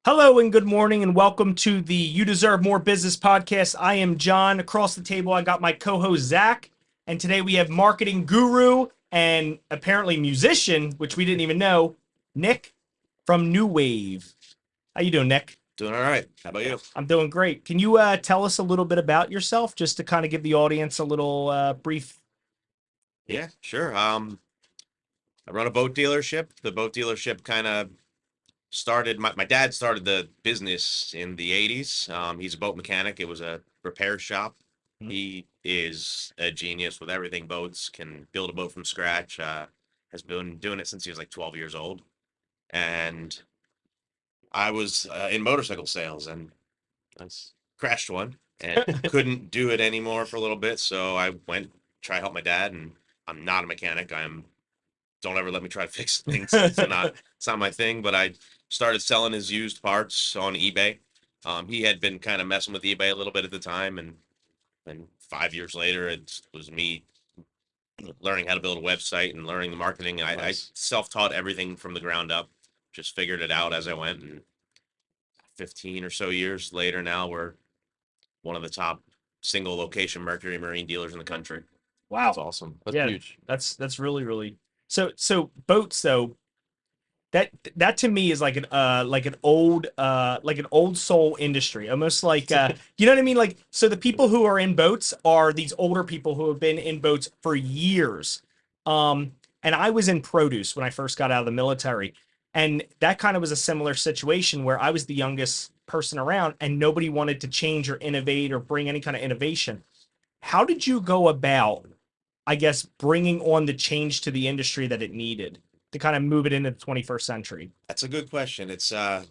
Hello and good morning, and welcome to the You Deserve More Business podcast. I am John. Across the table, I got my co-host Zach, and today we have marketing guru and apparently musician, which we didn't even know, Nick from NuWave. How you doing, Nick? Doing all right. How about you? I'm doing great. Can you tell us a little bit about yourself, just to kind of give the audience a little brief? Yeah, sure. I run a boat dealership. The boat dealership kind of started, my dad started the business in the 80s. He's a boat mechanic. It was a repair shop. Mhm. He is a genius with everything boats, can build a boat from scratch. Has been doing it since he was like 12 years old. And I was in motorcycle sales and crashed one and couldn't do it anymore for a little bit. So I went try to help my dad, and I'm not a mechanic. Don't ever let me try to fix things. It's not my thing. But I started selling his used parts on eBay. He had been kind of messing with eBay a little bit at the time, and 5 years later, it was me learning how to build a website and learning the marketing. I Nice. self-taught everything from the ground up, just figured it out as I went. And 15 or so years later, now we're one of the top single location Mercury Marine dealers in the country. That's Wow. awesome. That's Yeah, huge. that's really. So boats though. That to me is like an old soul industry, almost like you know what I mean, like, so the people who are in boats are these older people who have been in boats for years. And I was in produce when I first got out of the military, and that kind of was a similar situation where I was the youngest person around and nobody wanted to change or innovate or bring any kind of innovation. How did you go about, I guess, bringing on the change to the industry that it needed to kind of move it into the 21st century? That's a good question. It's the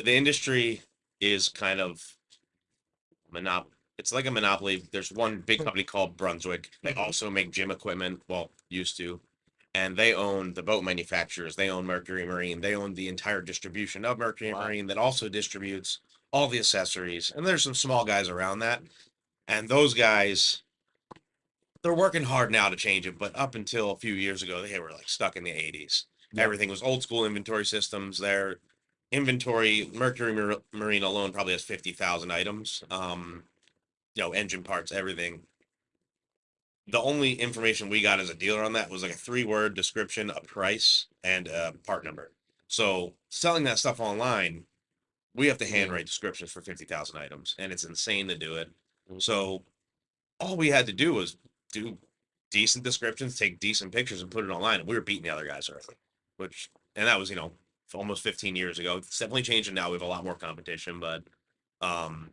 industry is kind of it's like a monopoly. There's one big company called Brunswick. They Mhm. also make gym equipment, well, used to, and they own the boat manufacturers. They own Mercury Marine. They own the entire distribution of Mercury Wow. Marine that also distributes all the accessories. And there's some small guys around that. And those guys, they're working hard now to change it, but up until a few years ago, they were like stuck in the 80s. Yep. Everything was old school inventory systems. Their inventory, Marine alone probably has 50,000 items. Engine parts, everything. The only information we got as a dealer on that was like a 3-word description, a price, and a part number. So selling that stuff online, we have to handwrite descriptions for 50,000 items, and it's insane to do it. So all we had to do was do decent descriptions, take decent pictures, and put it online. And we were beating the other guys early, and that was, almost 15 years ago. It's definitely changing now. We have a lot more competition, but um,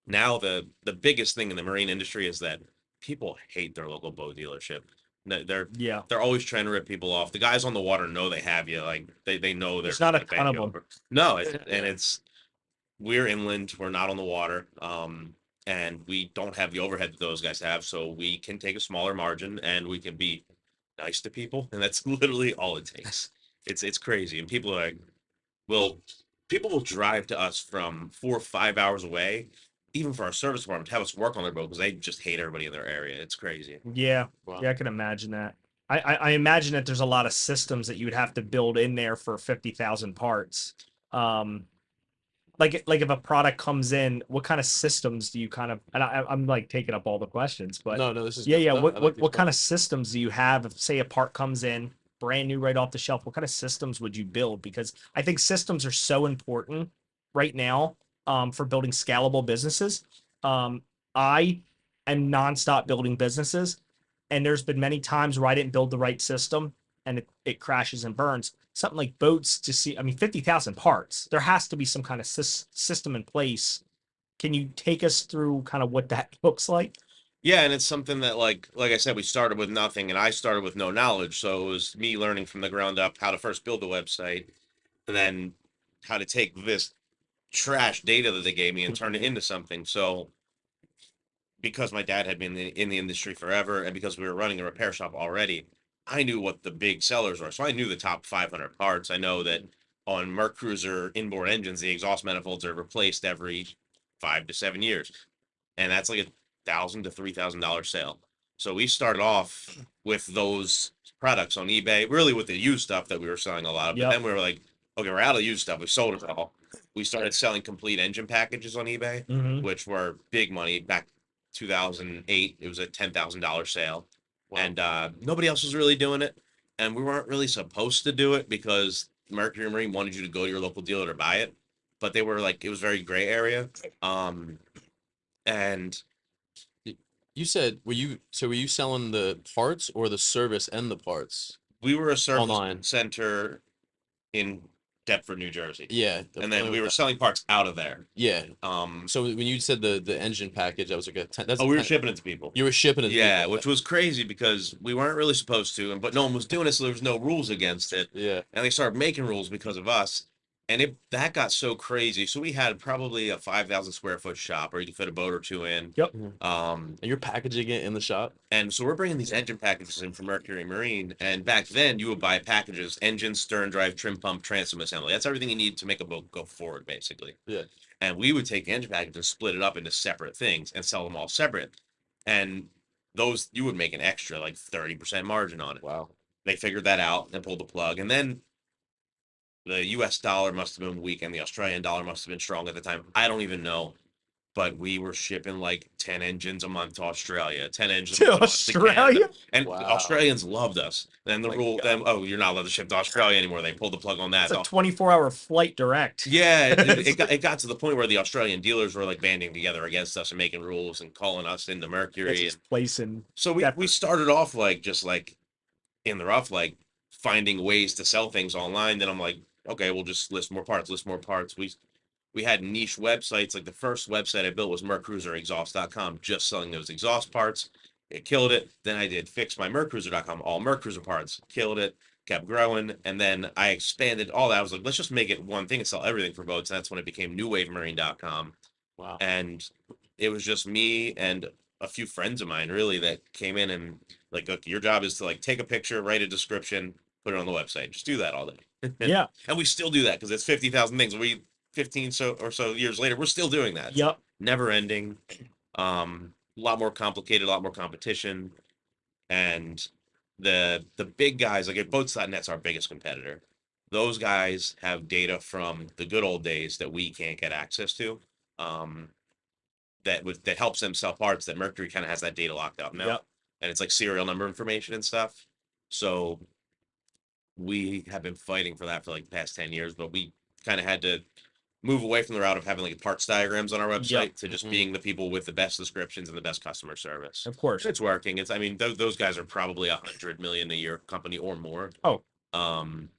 now the biggest thing in the marine industry is that people hate their local boat dealership. They're Yeah. they're always trying to rip people off. The guys on the water know they have you. Like they know they're There's not a gonna ton bend of you them. over. No, Yeah. we're inland. We're not on the water. And we don't have the overhead that those guys have, so we can take a smaller margin and we can be nice to people, and that's literally all it takes. It's crazy, and will people will drive to us from 4 or 5 hours away, even for our service department, to have us work on their boat because they just hate everybody in their area. It's crazy. Yeah. Wow. Yeah, I can imagine that. I imagine that there's a lot of systems that you would have to build in there for 50,000 parts. Um, like if a product comes in, what kind of systems do you kind of, and I'm like taking up all the questions, but No, this is yeah, good yeah. stuff. I like these What kind of questions. systems do you have if, say, a part comes in brand new right off the shelf? What kind of systems would you build? Because I think systems are so important right now, for building scalable businesses. I am nonstop building businesses, and there's been many times where I didn't build the right system and it crashes and burns. Something like boats, to see, I mean, 50,000 parts, there has to be some kind of system in place. Can you take us through kind of what that looks like? Yeah, and it's something that, like I said, we started with nothing, and I started with no knowledge, so it was me learning from the ground up how to first build the website, and then how to take this trash data that they gave me and turn it into something. So because my dad had been in the industry forever, and because we were running a repair shop already, I knew what the big sellers were. So I knew the top 500 parts. I know that on Merc Cruiser inboard engines, the exhaust manifolds are replaced every 5 to 7 years, and that's like $1,000 to $3,000 sale. So we started off with those products on eBay, really with the used stuff that we were selling a lot of. But Yep. then we were like, okay, we're out of used stuff. We sold it all. We started selling complete engine packages on eBay, Mm-hmm. which were big money back 2008. It was a $10,000 sale, Wow. and nobody else was really doing it, and we weren't really supposed to do it because Mercury Marine wanted you to go to your local dealer to buy it, but they were like, it was very gray area. And You said, were you selling the parts or the service and the parts we were a service online? center in Deptford, New Jersey. Yeah. And then we were selling parts out of there. Yeah. Um, So when you said the engine package, that was like a 10, that's oh, we were 10 shipping it to people. You were shipping it to Yeah, people. which was crazy because we weren't really supposed to, but no one was doing it, so there was no rules against it. Yeah. And they started making rules because of us, and that got so crazy. So we had probably a 5,000 square foot shop where you could fit a boat or two in. Yep. And you're packaging it in the shop. And so we're bringing these engine packages in from Mercury Marine, and back then you would buy packages: engine, stern drive, trim pump, transom assembly. That's everything you need to make a boat go forward, basically. Yeah. And we would take the engine package and split it up into separate things and sell them all separate. And those you would make an extra like 30% margin on it. Wow. They figured that out and pulled the plug. And then the US dollar must have been weak and the Australian dollar must have been strong at the time. I don't even know. But we were shipping like 10 engines a month to Australia, 10 engines a To month to Canada. Australia? And Wow. Australians loved us. Then the My rule, God. then, oh, you're not allowed to ship to Australia anymore. They pulled the plug on that. It's a 24-hour flight direct. Yeah, it got to the point where the Australian dealers were like banding together against us and making rules and calling us into Mercury. It's just placing. So we started off like just like in the rough, like finding ways to sell things online. Then I'm like, okay, we'll just list more parts, list more parts. We had niche websites. Like the first website I built was mercruiserexhaust.com, just selling those exhaust parts. It killed it. Then I did fixmymercruiser.com, all Mercruiser parts, killed it, kept growing. And then I expanded all that. I was like, let's just make it one thing and sell everything for boats. And that's when it became newwavemarine.com. Wow. And it was just me and a few friends of mine really that came in and like, look, your job is to like take a picture, write a description, put it on the website. Just do that all day. Yeah. And we still do that because it's 50,000 things. 15 or so years later, we're still doing that. Yep. Never ending. A lot more complicated, a lot more competition. And the big guys, like boats.net's our biggest competitor. Those guys have data from the good old days that we can't get access to. That helps them sell parts that Mercury kind of has that data locked up now. Yep. And it's like serial number information and stuff. So we have been fighting for that for like the past 10 years, but we kind of had to move away from the route of having like parts diagrams on our website Yep. to just being the people with the best descriptions and the best customer service. Of course. It's working. I mean, those guys are probably 100 million a year company or more. Oh.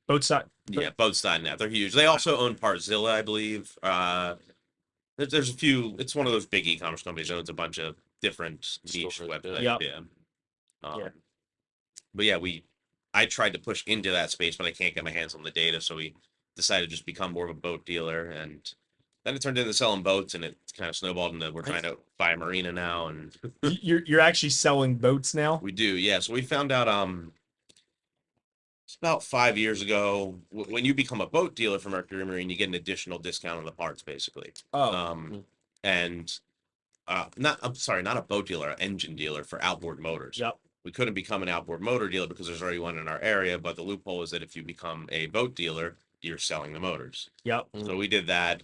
Both sides. Yeah, boats.net. They're huge. They also own Partzilla, I believe. There's a few. It's one of those big e-commerce companies that owns a bunch of different niche Stores, websites. Yep. Yeah. Yeah. But yeah, I tried to push into that space, but I can't get my hands on the data, so we decided to just become more of a boat dealer, and then it turned into selling boats, and it kind of snowballed into we're trying to buy a marina now, and You're actually selling boats now? we do. Yeah, so we found out it's about 5 years ago when you become a boat dealer for Mercury Marine, you get an additional discount on the parts, basically. Oh. And not a boat dealer, an engine dealer for outboard motors. Yep. We couldn't become an outboard motor dealer because there's already one in our area, but the loophole is that if you become a boat dealer, you're selling the motors. Yep. So we did that.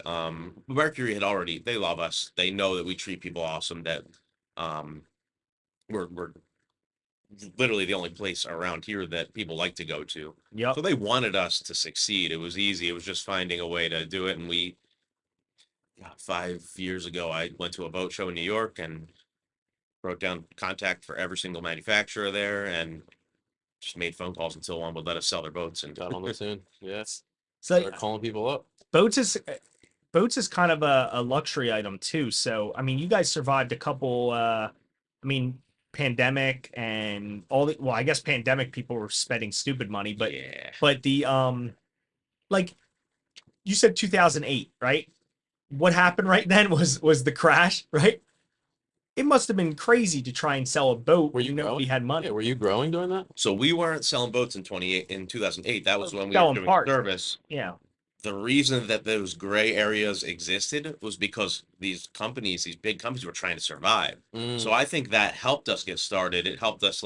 Mercury they love us. They know that we treat people awesome, that we're literally the only place around here that people like to go to. Yep. So they wanted us to succeed. It was easy. It was just finding a way to do it. And 5 years ago, I went to a boat show in New York and wrote down contact for every single manufacturer there and just made phone calls until one would let us sell their boats and Got on the tune. Yes. So Start calling people up. boats is kind of a luxury item too. So I mean, you guys survived a couple. Pandemic and all the. Well, I guess pandemic people were spending stupid money, but yeah. but the like you said 2008, right? What happened right then was the crash, right? It must have been crazy to try and sell a boat Were where you nobody growing? had money. Yeah, were you growing during that? So we weren't selling boats in 2008. That was when we were Selling doing parts. service. Yeah. The reason that those gray areas existed was because these big companies were trying to survive. So I think that helped us get started. It helped us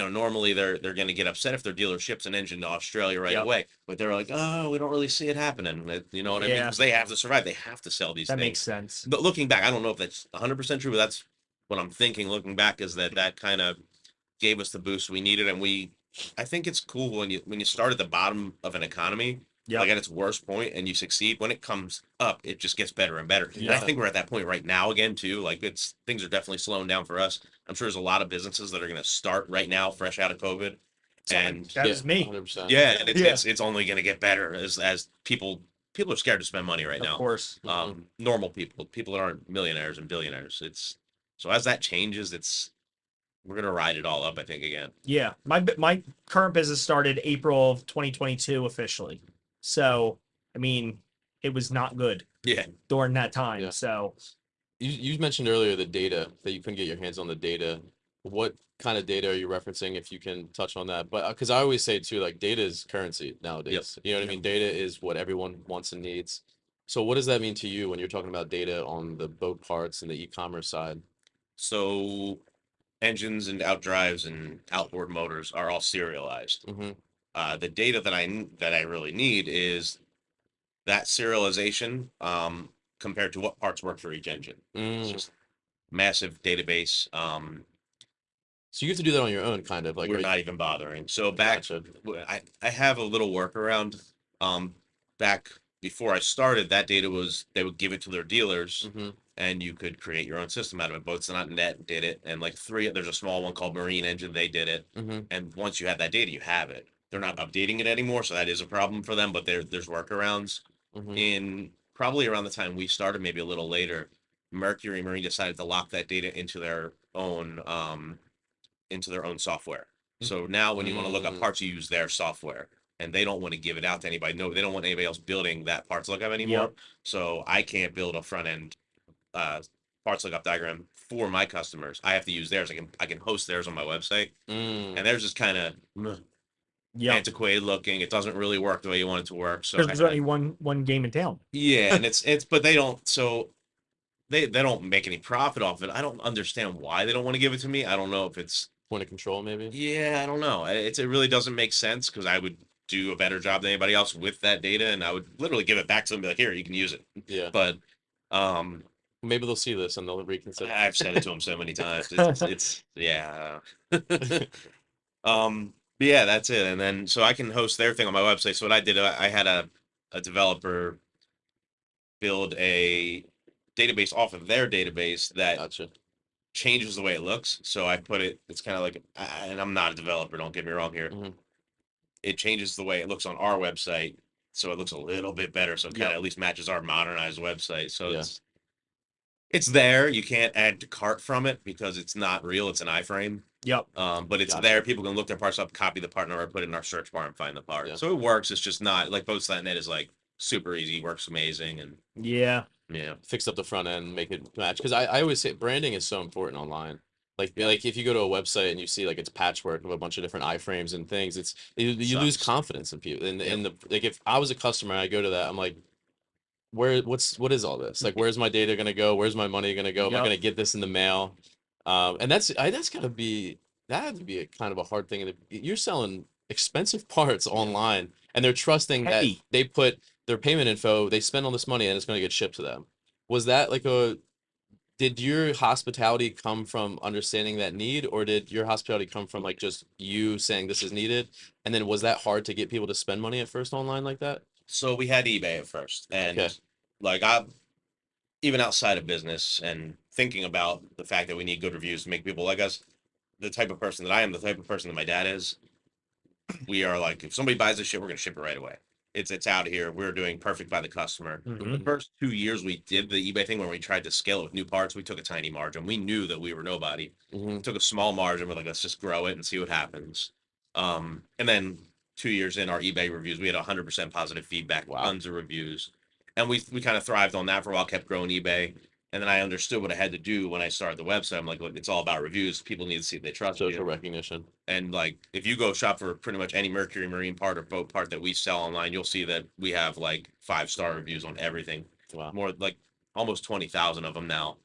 normally they're going to get upset if their dealer ships an engine to Australia right Yep. away, but they're like, oh, we don't really see it happening. You know what I mean? Yeah, Because they have to survive. They have to sell these that makes things. sense. But looking back, I don't know if that's 100% true, but that's what I'm thinking. Looking back, is that kind of gave us the boost we needed, and I think it's cool when you start at the bottom of an economy, like Yep. at its worst point, and you succeed. When it comes up, it just gets better and better. And I Yeah. think we're at that point right now again too. Like things are definitely slowing down for us. I'm sure there's a lot of businesses that are going to start right now, fresh out of COVID, and That was me. 100%. yeah, and Yeah. it's only going to get better as people are scared to spend money right Of now. course. Normal people that aren't millionaires and billionaires. It's so as that changes, we're gonna ride it all up, I think, again. Yeah, my current business started April of 2022 officially. So, I mean, it was not good Yeah. during that time. Yeah. So, You mentioned earlier the data that you couldn't get your hands on the data. What kind of data are you referencing, if you can touch on that? But because I always say too, like data is currency nowadays. You know what I mean? Data is what everyone wants and needs. So what does that mean to you when you're talking about data on the boat parts and the e-commerce side? So engines and outdrives and outboard motors are all serialized. Mm-hmm. The data that I really need is that serialization compared to what parts work for each engine. It's Mm. just massive database. So you have to do that on your own, kind of like. We're not even bothering. So back, Gotcha. I have a little workaround. Back before I started, that data was they would give it to their dealers, Mm-hmm. and you could create your own system out of it. Boats Not Net did it, and like there's a small one called Marine Engine. They did it, Mm-hmm. and once you have that data, you have it. They're not updating it anymore, so that is a problem for them. But there's workarounds. Mm-hmm. In probably around the time we started, maybe a little later, Mercury Marine decided to lock that data into their own software. So now when you want to look up Mm. parts, you use their software, and they don't want to give it out to anybody. No, they don't want anybody else building that parts lookup anymore. Yep. So I can't build a front end uh, parts lookup diagram for my customers. I have to use theirs. I can host theirs on my website, Mm. and theirs is kind of yep. antiquated looking. It doesn't really work the way you want it to work. So Because there's only one game in town. yeah, and it's but they don't. So they don't make any profit off it. I don't understand why they don't want to give it to me. I don't know if it's Point of control, maybe. yeah, I don't know. It really doesn't make sense because I would do a better job than anybody else with that data, and I would literally give it back to them, and be like, "Here, you can use it." Yeah. But um, Maybe they'll see this and they'll reconsider. I've said it to them so many times. It's yeah. But yeah, that's it. And then so I can host their thing on my website. So what I did, I had a developer build a database off of their database that Gotcha. changes the way it looks. So I put it. It's kind of like, and I'm not a developer. Don't get me wrong here. Mhm. It changes the way it looks on our website, so it looks a little bit better. So it kind of Yep. at least matches our modernized website. So Yeah. it's there. You can't add to cart from it because it's not real. It's an iframe. Yep. But it's Gotcha. there. People can look their parts up, copy the part number, put it in our search bar, and find the part. Yeah. So it works. It's just not like Boats.net is like super easy, works amazing, and Yeah. yeah. Fix up the front end, make it match. Because I always say branding is so important online. Like if you go to a website and you see like it's patchwork of a bunch of different iframes and things, you lose Sucks. confidence in people. And the like if I was a customer and I go to that, I'm like, what is all this? Like where's my data gonna go? Where's my money gonna go? Am I Yep. gonna get this in the mail? And that's gotta be that had to be a kind of a hard thing. You're selling expensive parts online and they're trusting that Heavy. they put their payment info, they spend all this money and it's gonna get shipped to them. Was that like did your hospitality come from understanding that need, or did your hospitality come from like just you saying this is needed? And then was that hard to get people to spend money at first online like that? So we had eBay at first, and Okay. like I even outside of business and thinking about the fact that we need good reviews to make people like us, the type of person that I am, the type of person that my dad is, we are like, if somebody buys this shit, we're gonna ship it right away. It's out here. We're doing perfect by the customer. The Mhm. first 2 years we did the eBay thing when we tried to scale it with new parts, we took a tiny margin. We knew that we were nobody. Hmm. Took a small margin. We're like, let's just grow it and see what happens. And then 2 years in our eBay reviews, we had 100% positive feedback, Wow. tons of reviews, and we kind of thrived on that for a while. Kept growing eBay, and then I understood what I had to do when I started the website. I'm like, look, it's all about reviews. People need to see if they trust Social you. recognition. And like, if you go shop for pretty much any Mercury Marine part or boat part that we sell online, you'll see that we have like 5-star reviews on everything. Wow. More like almost 20,000 of them now,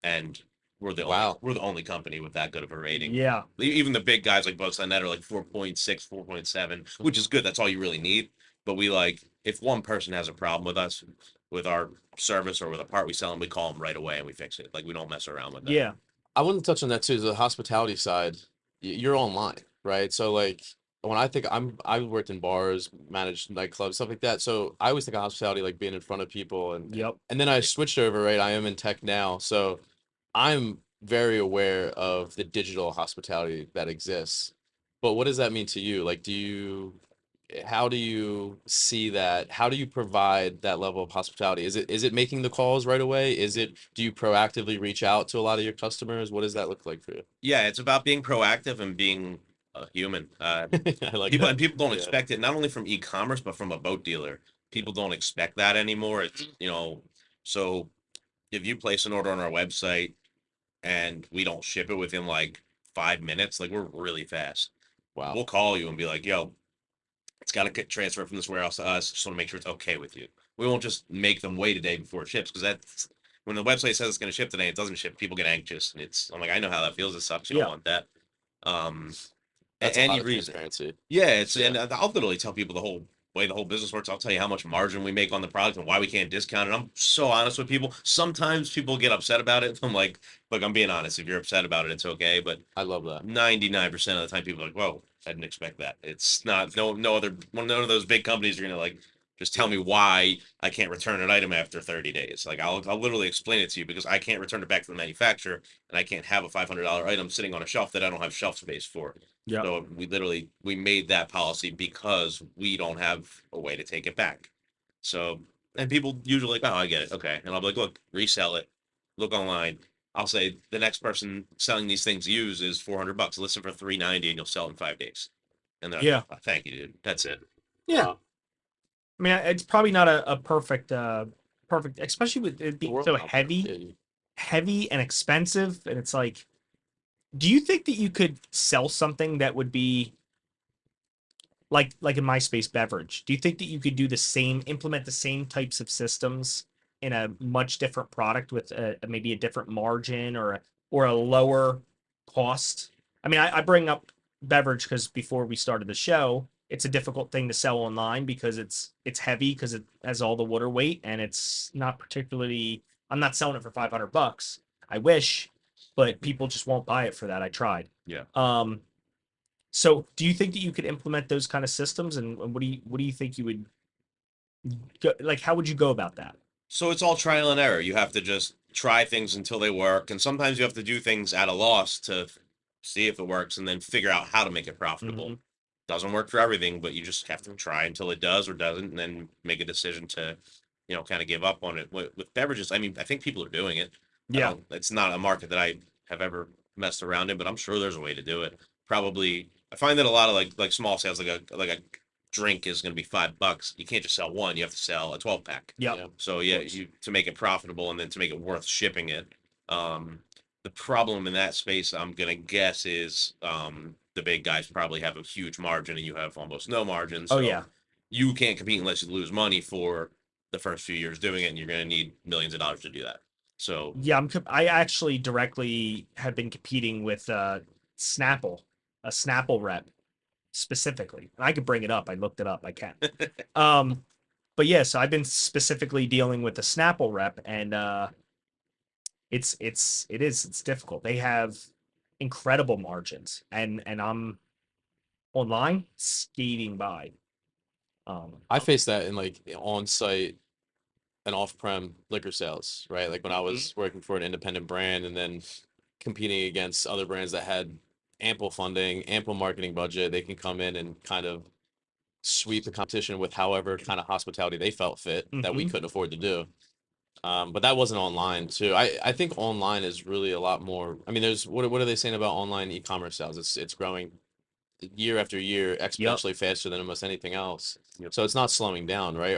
and Wow. we're the only company with that good of a rating. Yeah. Even the big guys like Boats.net are like 4.6, 4.7, which is good. That's all you really need. But we like, if one person has a problem with us, with our service or with a part we sell them, we call them right away and we fix it. Like we don't mess around with that. Yeah. I want to touch on that too. The hospitality side, you're online, right? So like when I think I worked in bars, managed nightclubs, stuff like that. So I always think of hospitality like being in front of people, Yep. and then I switched over, right? I am in tech now, so I'm very aware of the digital hospitality that exists. But what does that mean to you? Like, how do you see that? How do you provide that level of hospitality? Is it making the calls right away? Do you proactively reach out to a lot of your customers? What does that look like for you? Yeah, it's about being proactive and being a human. I like People that. and people don't Yeah. expect it not only from e-commerce but from a boat dealer. People don't expect that anymore. It's so if you place an order on our website and we don't ship it within like 5 minutes, like we're really fast. Wow. We'll call you and be like, "Yo, it's got to get transferred from this warehouse to us. Just want to make sure it's okay with you." We won't just make them wait a day before it ships because that's when the website says it's going to ship today, it doesn't ship. People get anxious, and I'm like, I know how that feels. It sucks. You Yeah. don't want that. Um, That's a any lot of reason. transparency. Yeah, it's Yeah. and I'll literally tell people the whole way the whole business works. I'll tell you how much margin we make on the product and why we can't discount it. I'm so honest with people. Sometimes people get upset about it. I'm like, look, I'm being honest. If you're upset about it, it's okay. But I love that. 99% of the time, people are like, whoa, I didn't expect that. It's not none of those big companies are gonna like just tell me why I can't return an item after 30 days. Like I'll literally explain it to you because I can't return it back to the manufacturer and I can't have a $500 item sitting on a shelf that I don't have shelf space for. Yeah. So we made that policy because we don't have a way to take it back. So and people usually like, oh, I get it, okay, and I'll be like, look, resell it, look online. I'll say the next person selling these things used is $400. Listen for $390 and you'll sell it in 5 days. And they're like, Yeah. "Oh, thank you, dude. That's it." Yeah. Wow. I mean, it's probably not a perfect, perfect, especially with it The being world so out there. heavy, Yeah, heavy and expensive. And it's like, do you think that you could sell something that would be like a MySpace beverage? Do you think that you could do the same, implement the same types of systems in a much different product with maybe a different margin or a lower cost? I mean, I bring up beverage because before we started the show, it's a difficult thing to sell online because it's heavy because it has all the water weight and it's not particularly. I'm not selling it for $500. I wish, but people just won't buy it for that. I tried. Yeah. So do you think that you could implement those kind of systems and what do you think you would go, like how would you go about that? So it's all trial and error. You have to just try things until they work, and sometimes you have to do things at a loss to see if it works, and then figure out how to make it profitable. Mhm. Doesn't work for everything, but you just have to try until it does or doesn't, and then make a decision to, kind of give up on it. With beverages, I mean, I think people are doing it. I Yeah. don't. It's not a market that I have ever messed around in, but I'm sure there's a way to do it. Probably, I find that a lot of like small sales, like a drink is going to be $5. You can't just sell one. You have to sell a 12 pack. Yep. yeah. So yeah, you to make it profitable and then to make it worth shipping it. Um, the problem in that space, I'm gonna guess, is the big guys probably have a huge margin and you have almost no margin. Oh So yeah. you can't compete unless you lose money for the first few years doing it, and you're gonna need millions of dollars to do that. So Yeah, I actually directly have been competing with Snapple, a Snapple rep specifically. And I could bring it up. I looked it up. I can. Um but yeah, so I've been specifically dealing with the Snapple rep and it's difficult. They have incredible margins and I'm online skating by. I faced that in like on-site and off-prem liquor sales, right? Like when I was working for an independent brand and then competing against other brands that had ample funding, ample marketing budget, they can come in and kind of sweep the competition with however kind of hospitality they felt fit that we Mhm. couldn't afford to do. But that wasn't online too. I think online is really a lot more. I mean, what are they saying about online e-commerce sales? It's growing year after year Yep. exponentially faster than almost anything else. Yep. So it's not slowing down, right?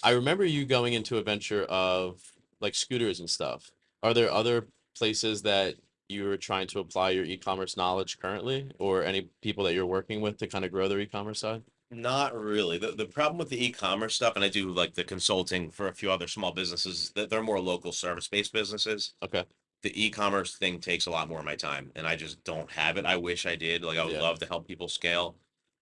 I remember you going into a venture of like scooters and stuff. Are there other places that you're trying to apply your e-commerce knowledge currently, or any people that you're working with to kind of grow their e-commerce side? not really. The problem with the e-commerce stuff, and I do like the consulting for a few other small businesses, that they're more local service-based businesses. Okay. the e-commerce thing takes a lot more of my time, and I just don't have it. I wish I did. Like I would Yeah. love to help people scale.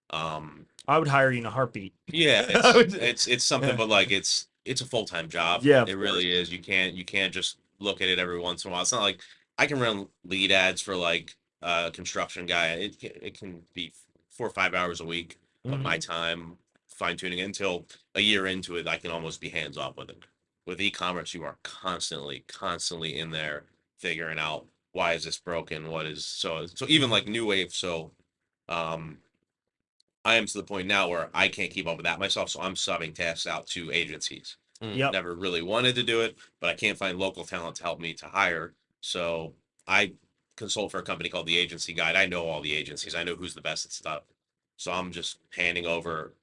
I would hire you in a heartbeat. Yeah, I would- it's something, yeah. but like it's a full-time job. Yeah, of It course. really is. You can't just look at it every once in a while. It's not like I can run lead ads for like a construction guy. It can be 4 or 5 hours a week of my Mhm. time fine-tuning it until a year into it, I can almost be hands off with it. With e-commerce, you are constantly in there figuring out why is this broken, what is so even like New Wave, so um I am to the point now where I can't keep up with that myself, so I'm subbing tasks out to agencies. Mm. Yep. Never really wanted to do it, but I can't find local talent to help me to hire. So I consult for a company called the Agency Guide. I know all the agencies. I know who's the best at stuff. So I'm just handing over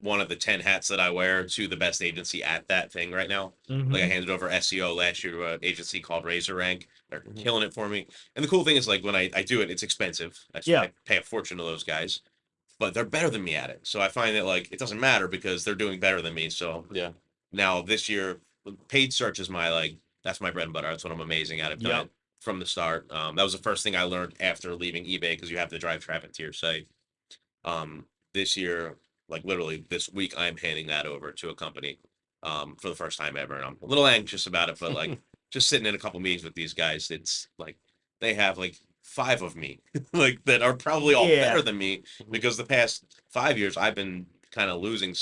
one of the 10 hats that I wear to the best agency at that thing right now. Like I Mhm. handed over SEO last year to an agency called Razor Rank. They're Mhm. killing it for me. And the cool thing is like when I do it, it's expensive. Yeah. I pay a fortune to those guys, but they're better than me at it. So I find that like it doesn't matter because they're doing better than me. So Yeah. now this year, paid search is my like that's my bread and butter. That's what I'm amazing at. I've done Yep. it from the start. That was the first thing I learned after leaving eBay because you have to drive traffic to your site. This year, like literally this week, I'm handing that over to a company for the first time ever, and I'm a little anxious about it. But like just sitting in a couple meetings with these guys, it's like they have like five of me, like that are probably all Yeah. better than me because the past 5 years I've been kind of losing,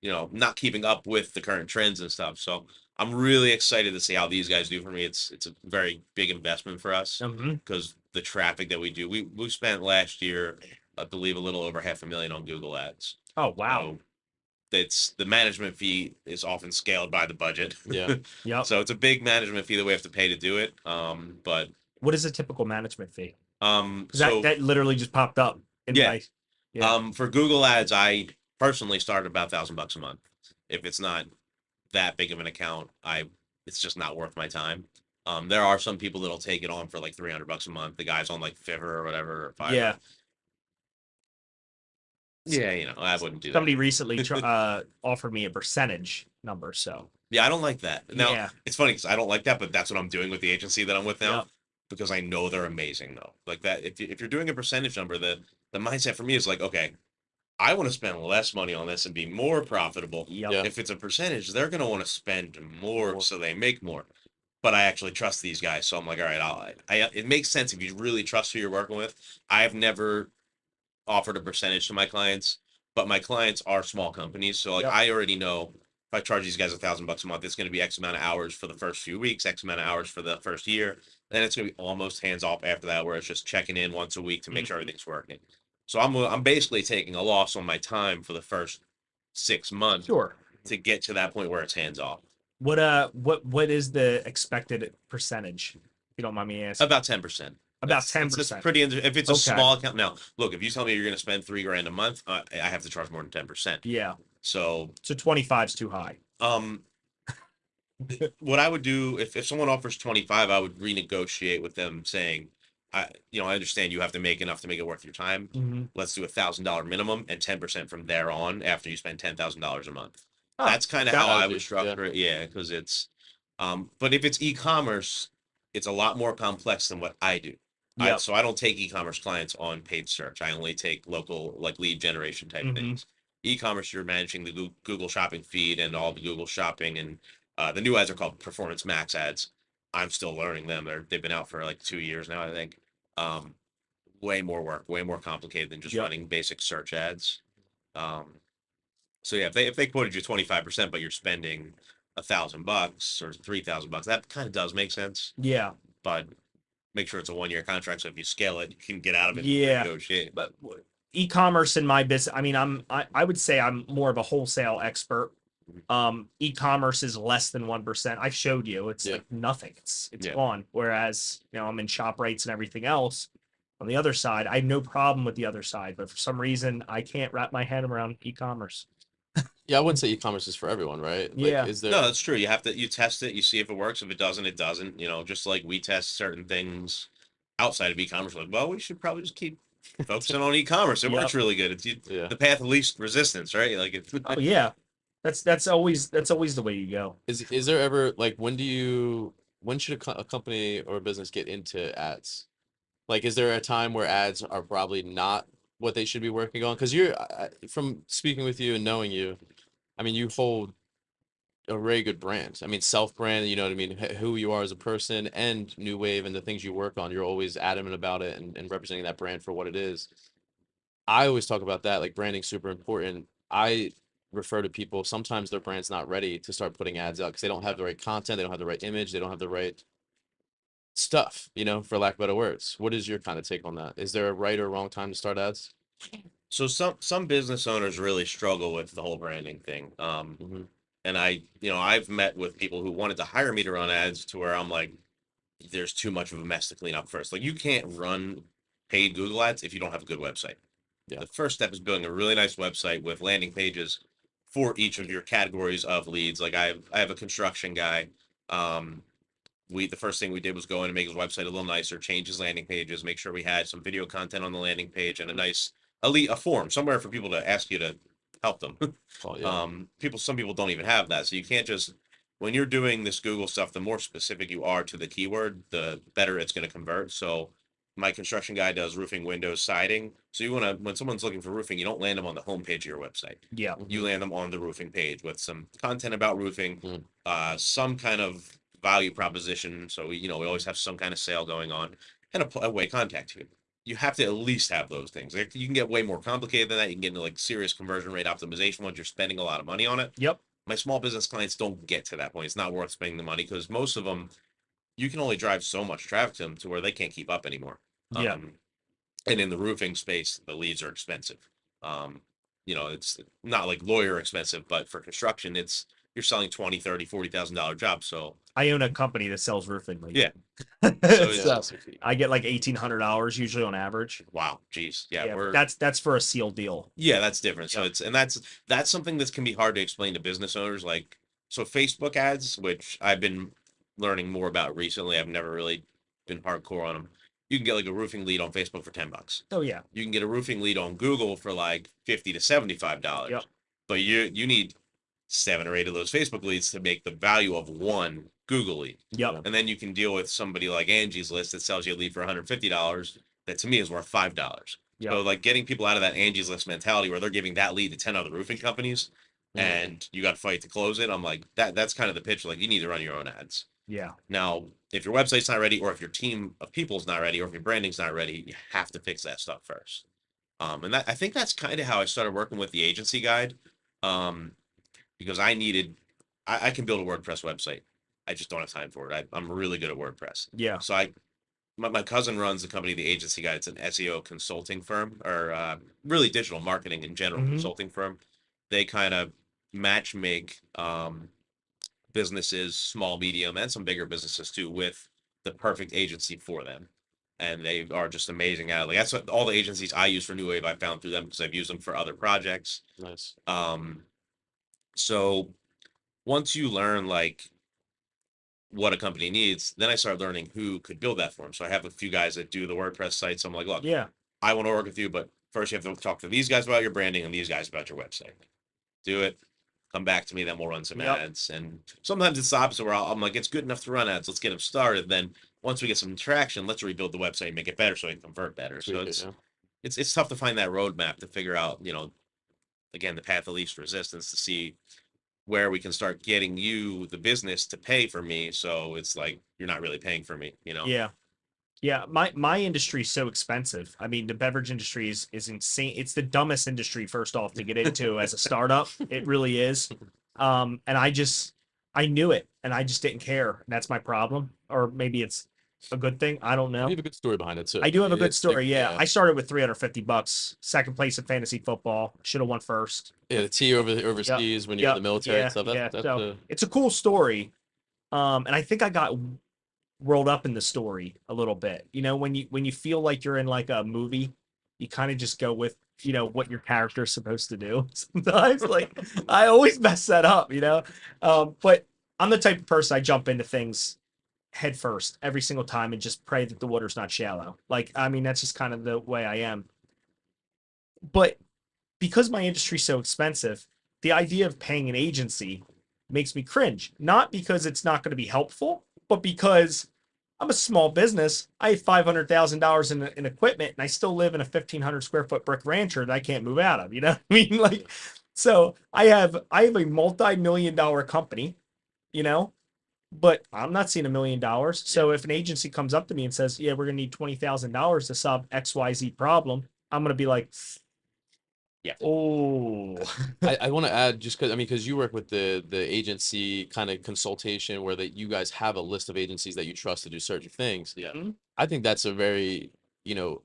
not keeping up with the current trends and stuff. So I'm really excited to see how these guys do for me. It's a very big investment for us Mhm. because the traffic that we do, we spent last year, I believe, a little over 500,000 on Google Ads. Oh wow. So it's the management fee is often scaled by the budget. Yeah. Yep. So it's a big management fee that we have to pay to do it. But What is a typical management fee? Because so that literally just popped up in yeah, my. Yeah. for Google Ads, I personally started about $1,000 a month. If it's not that big of an account, it's just not worth my time. There are some people that'll take it on for like $300 a month. The guys on like Fiverr or whatever or Fiverr. Yeah. Yeah, I wouldn't do Somebody that. recently offered me a percentage number. So Yeah, I don't like that. Now, yeah. it's funny because I don't like that, but that's what I'm doing with the agency that I'm with now Yep. because I know they're amazing though. Like that, if you're doing a percentage number, the mindset for me is like, okay, I want to spend less money on this and be more profitable. Yep. Yeah. If it's a percentage, they're going to want to spend more More. so they make more. But I actually trust these guys, so I'm like, all right, it makes sense if you really trust who you're working with. I've never offered a percentage to my clients, but my clients are small companies, so like Yep. I already know if I charge these guys $1,000 a month, it's going to be X amount of hours for the first few weeks, X amount of hours for the first year, then it's going to be almost hands off after that, where it's just checking in once a week to make Mhm. sure everything's working. So I'm basically taking a loss on my time for the first 6 months Sure. to get to that point where it's hands off. What is the expected percentage? If you don't mind me asking. About 10%. About It's 10%. pretty. If it's a Okay. small account, now look. If you tell me you're going to spend $3,000 a month, I have to charge more than 10%. Yeah. So, So 25 is too high. what I would do if someone offers 25, I would renegotiate with them, saying, I understand you have to make enough to make it worth your time. Mhm. Let's do $1,000 minimum and 10% from there on after you spend $10,000 a month. Oh, That's kind of okay. how I That'd would be- structure it. Yeah, because it's, but if it's e-commerce, it's a lot more complex than what I do. Yep. So I don't take e-commerce clients on paid search. I only take local, like lead generation type Mhm. things. E-commerce, you're managing the Google Shopping feed and all the Google Shopping, and the new ads are called Performance Max ads. I'm still learning them. They've been out for like 2 years now, I think. Um, Way more work, way more complicated than just Yep. running basic search ads. Um, so yeah, if they quoted you 25%, but you're spending $1,000 or $3,000, that kind of does make sense. Yeah. But make sure it's a 1 year contract. So if you scale it, you can get out of it. Yeah. And negotiate. But e-commerce in my business, I mean, I would say I'm more of a wholesale expert. E-commerce is less than 1%. I've showed you, it's Yeah. like nothing. It's Yeah. gone. Whereas, I'm in shop rates and everything else. On the other side, I have no problem with the other side, but for some reason, I can't wrap my head around e-commerce. Yeah, I wouldn't say e-commerce is for everyone, right? Yeah. Like, is there? No, that's true. You test it, you see if it works. If it doesn't, it doesn't. Just like we test certain things outside of e-commerce. Like, well, we should probably just keep focusing on e-commerce. It Yep. works really good. It's Yeah. the path of least resistance, right? Like it's Oh yeah, that's always the way you go. Is there ever like when do you when should a company or a business get into ads? Like, is there a time where ads are probably not what they should be working on? Because from speaking with you and knowing you, I mean, you hold a very good brand. I mean, self-brand, you know what I mean? Who you are as a person and New Wave and the things you work on, you're always adamant about it and representing that brand for what it is. I always talk about that, like branding's super important. I refer to people, sometimes their brand's not ready to start putting ads out because they don't have the right content, they don't have the right image, they don't have the right stuff, for lack of better words. What is your kind of take on that? Is there a right or wrong time to start ads? So some business owners really struggle with the whole branding thing. Mhm. And I've met with people who wanted to hire me to run ads to where I'm like, there's too much of a mess to clean up first. Like you can't run paid Google ads if you don't have a good website. Yeah. The first step is building a really nice website with landing pages for each of your categories of leads. Like I have a construction guy. Um, the first thing we did was go in and make his website a little nicer, change his landing pages, make sure we had some video content on the landing page and a nice a form somewhere for people to ask you to help them. Oh, yeah. Some people don't even have that. So you can't just, when you're doing this Google stuff, the more specific you are to the keyword, the better it's going to convert. So my construction guy does roofing, windows, siding. So you want to, when someone's looking for roofing, you don't land them on the homepage of your website. Yeah. You land them on the roofing page with some content about roofing, Mm. some kind of value proposition. So we always have some kind of sale going on, and a way to contact you. You have to at least have those things. Like, you can get way more complicated than that. You can get into like serious conversion rate optimization once you're spending a lot of money on it. Yep. My small business clients don't get to that point. It's not worth spending the money because most of them, you can only drive so much traffic to them to where they can't keep up anymore. Yeah. And in the roofing space, the leads are expensive. It's not like lawyer expensive, but for construction, you're selling 20, 30, $40,000 jobs. So I own a company that sells roofing leads. yeah. So Yeah. I get like $1,800 usually on average. Wow, geez. Yeah, Yeah, that's for a sealed deal. yeah, that's different. So Yep. that's something that can be hard to explain to business owners. Like, so Facebook ads, which I've been learning more about recently. I've never really been hardcore on them. You can get like a roofing lead on Facebook for $10. Oh yeah. You can get a roofing lead on Google for like $50 to $75. Yep. But you need 7 or 8 of those Facebook leads to make the value of one Google lead. Yep. And then you can deal with somebody like Angie's List that sells you a lead for $150 that to me is worth $5. Yep. So like getting people out of that Angie's List mentality where they're giving that lead to 10 other roofing companies and you got to fight to close it. I'm like, that's kind of the pitch. Like, you need to run your own ads. Yeah. Now, if your website's not ready, or if your team of people's not ready, or if your branding's not ready, you have to fix that stuff first. And I think that's kind of how I started working with the agency guide. Because I can build a WordPress website. I just don't have time for it. I'm really good at WordPress. Yeah. So my cousin runs the company, the agency guide. It's an SEO consulting firm, or really digital marketing in general Mhm. consulting firm. They kind of match make businesses, small, medium, and some bigger businesses too, with the perfect agency for them. And they are just amazing at it. Like, that's what all the agencies I use for New Wave I found through them because I've used them for other projects. Nice. So once you learn like what a company needs, then I started learning who could build that for them. So I have a few guys that do the WordPress sites. I'm like, look, Yeah. I want to work with you, but first you have to talk to these guys about your branding and these guys about your website. Do it. Come back to me, then we'll run some Yep. ads. And sometimes it's the opposite where I'm like, it's good enough to run ads. Let's get them started. Then once we get some traction, let's rebuild the website and make it better so it can convert better. So Tweak it, yeah. it's tough to find that roadmap to figure out, again, the path of least resistance to see where we can start getting you the business to pay for me. So it's like, you're not really paying for me, Yeah. Yeah. My industry is so expensive. I mean, the beverage industry is insane. It's the dumbest industry, first off, to get into as a startup. It really is. And I knew it and I just didn't care. And that's my problem. Or maybe it's a good thing. I don't You know. have a good story behind it too. I do have a good It's story. like, Yeah. I started with $350, second place in fantasy football. Should have won first. Yeah, the tea overseas when you're in the military and stuff. That's So it's a cool story. And I think I got rolled up in the story a little bit. When you feel like you're in like a movie, you kind of just go with what your character is supposed to do. Sometimes, like, I always mess that up. But I'm the type of person, I jump into things head first every single time and just pray that the water's not shallow. Like, I mean, that's just kind of the way I am. But because my industry's so expensive, the idea of paying an agency makes me cringe. Not because it's not going to be helpful, But because I'm a small business, I have $500,000 in equipment, and I still live in a 1,500 square foot brick rancher that I can't move out of. You know what I mean? Like, so I have a multi-million-dollar company, you know, but I'm not seeing $1 million. So if an agency comes up to me and says, "Yeah, we're gonna need $20,000 to solve XYZ problem," I'm gonna be like, Yeah. "Oh, I want to add just because I mean because you work with the agency kind of consultation where that you guys have a list of agencies that you trust to do certain things. Yeah. I think that's a very you know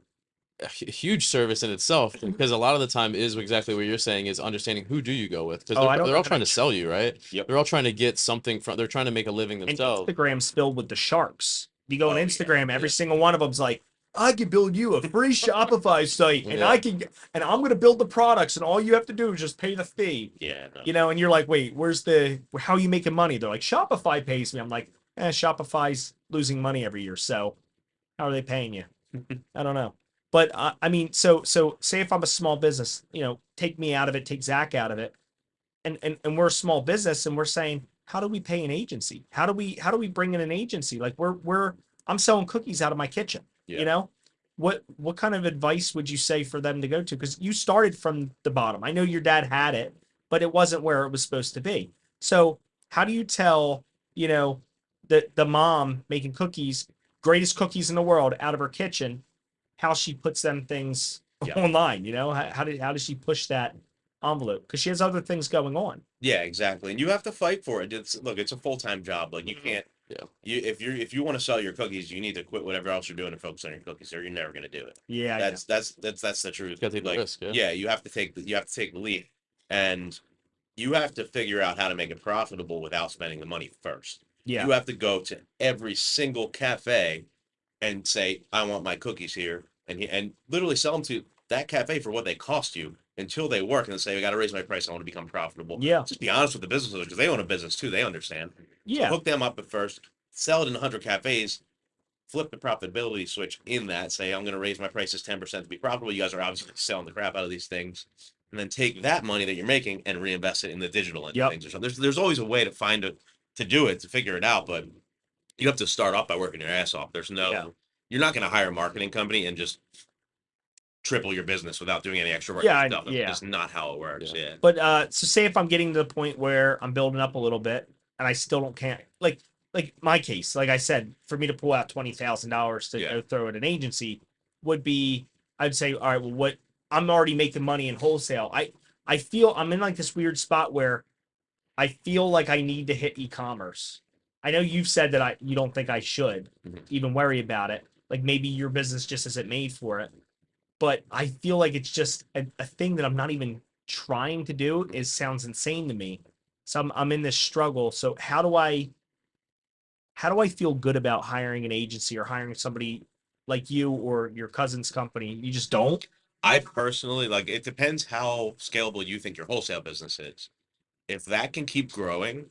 huge service in itself because a lot of the time is exactly what you're saying is understanding who do you go with because oh, I don't they're know all how trying to." to sell you, right? Yep. They're all trying to get something from. They're trying to make a living And themselves. Instagram's filled with the sharks. If you go on Oh, yeah, Instagram, every yeah. single one of them's like, "I can build you a free Shopify site, and Yeah. and I'm gonna build the products, and all you have to do is just pay the fee." Yeah. No. You know, and you're like, "Wait, how are you making money?" They're like, "Shopify pays me." I'm like, Shopify's losing money every year, so how are they paying you? I don't know. But I mean, so say if I'm a small business, take me out of it, take Zach out of it, and we're a small business, and we're saying, how do we pay an agency? How do we bring in an agency? Like I'm selling cookies out of my kitchen. Yeah. You know, what kind of advice would you say for them to go to? Because you started from the bottom. I know your dad had it, but it wasn't where it was supposed to be. So how do you tell, the mom making cookies, greatest cookies in the world, out of her kitchen, how she puts them things Yeah. online? How does she push that envelope? Because she has other things going on. Yeah, exactly. And you have to fight for it. Look, it's a full-time job. Like you can't. Yeah. If you want to sell your cookies, you need to quit whatever else you're doing and focus on your cookies, or you're never going to do it. Yeah, That's the truth. Gotta take the Like, risk, yeah. yeah, you have to take the lead, and you have to figure out how to make it profitable without spending the money first. yeah, You have to go to every single cafe and say, "I want my cookies here," and literally sell them to that cafe for what they cost you until they work and say, "I got to raise my price. I want to become profitable." yeah, Just be honest with the business owners because they own a business too. They understand. So yeah, hook them up at first, sell it in 100 cafes, flip the profitability switch in that. Say, "I'm going to raise my prices 10% to be profitable." You guys are obviously selling the crap out of these things, and then take that money that you're making and reinvest it in the digital end of Yep. things. Or something. There's always a way to find it to do it to figure it out, but you have to start off by working your ass off. Yeah. You're not going to hire a marketing company and just triple your business without doing any extra work Yeah, yourself. That's yeah. just not how it works. Yeah. But so say if I'm getting to the point where I'm building up a little bit and I still don't can't like my case, like I said, for me to pull out $20,000 to Yeah. go throw at an agency would be, I'd say, all right, well, what I'm already making money in wholesale. I feel I'm in like this weird spot where I feel like I need to hit e-commerce. I know you've said that you don't think I should Mhm. even worry about it. Like maybe your business just isn't made for it. But I feel like it's just a thing that I'm not even trying to do. It sounds insane to me. So I'm in this struggle. So how do I feel good about hiring an agency or hiring somebody like you or your cousin's company? You just don't? I personally like it depends how scalable you think your wholesale business is. If that can keep growing,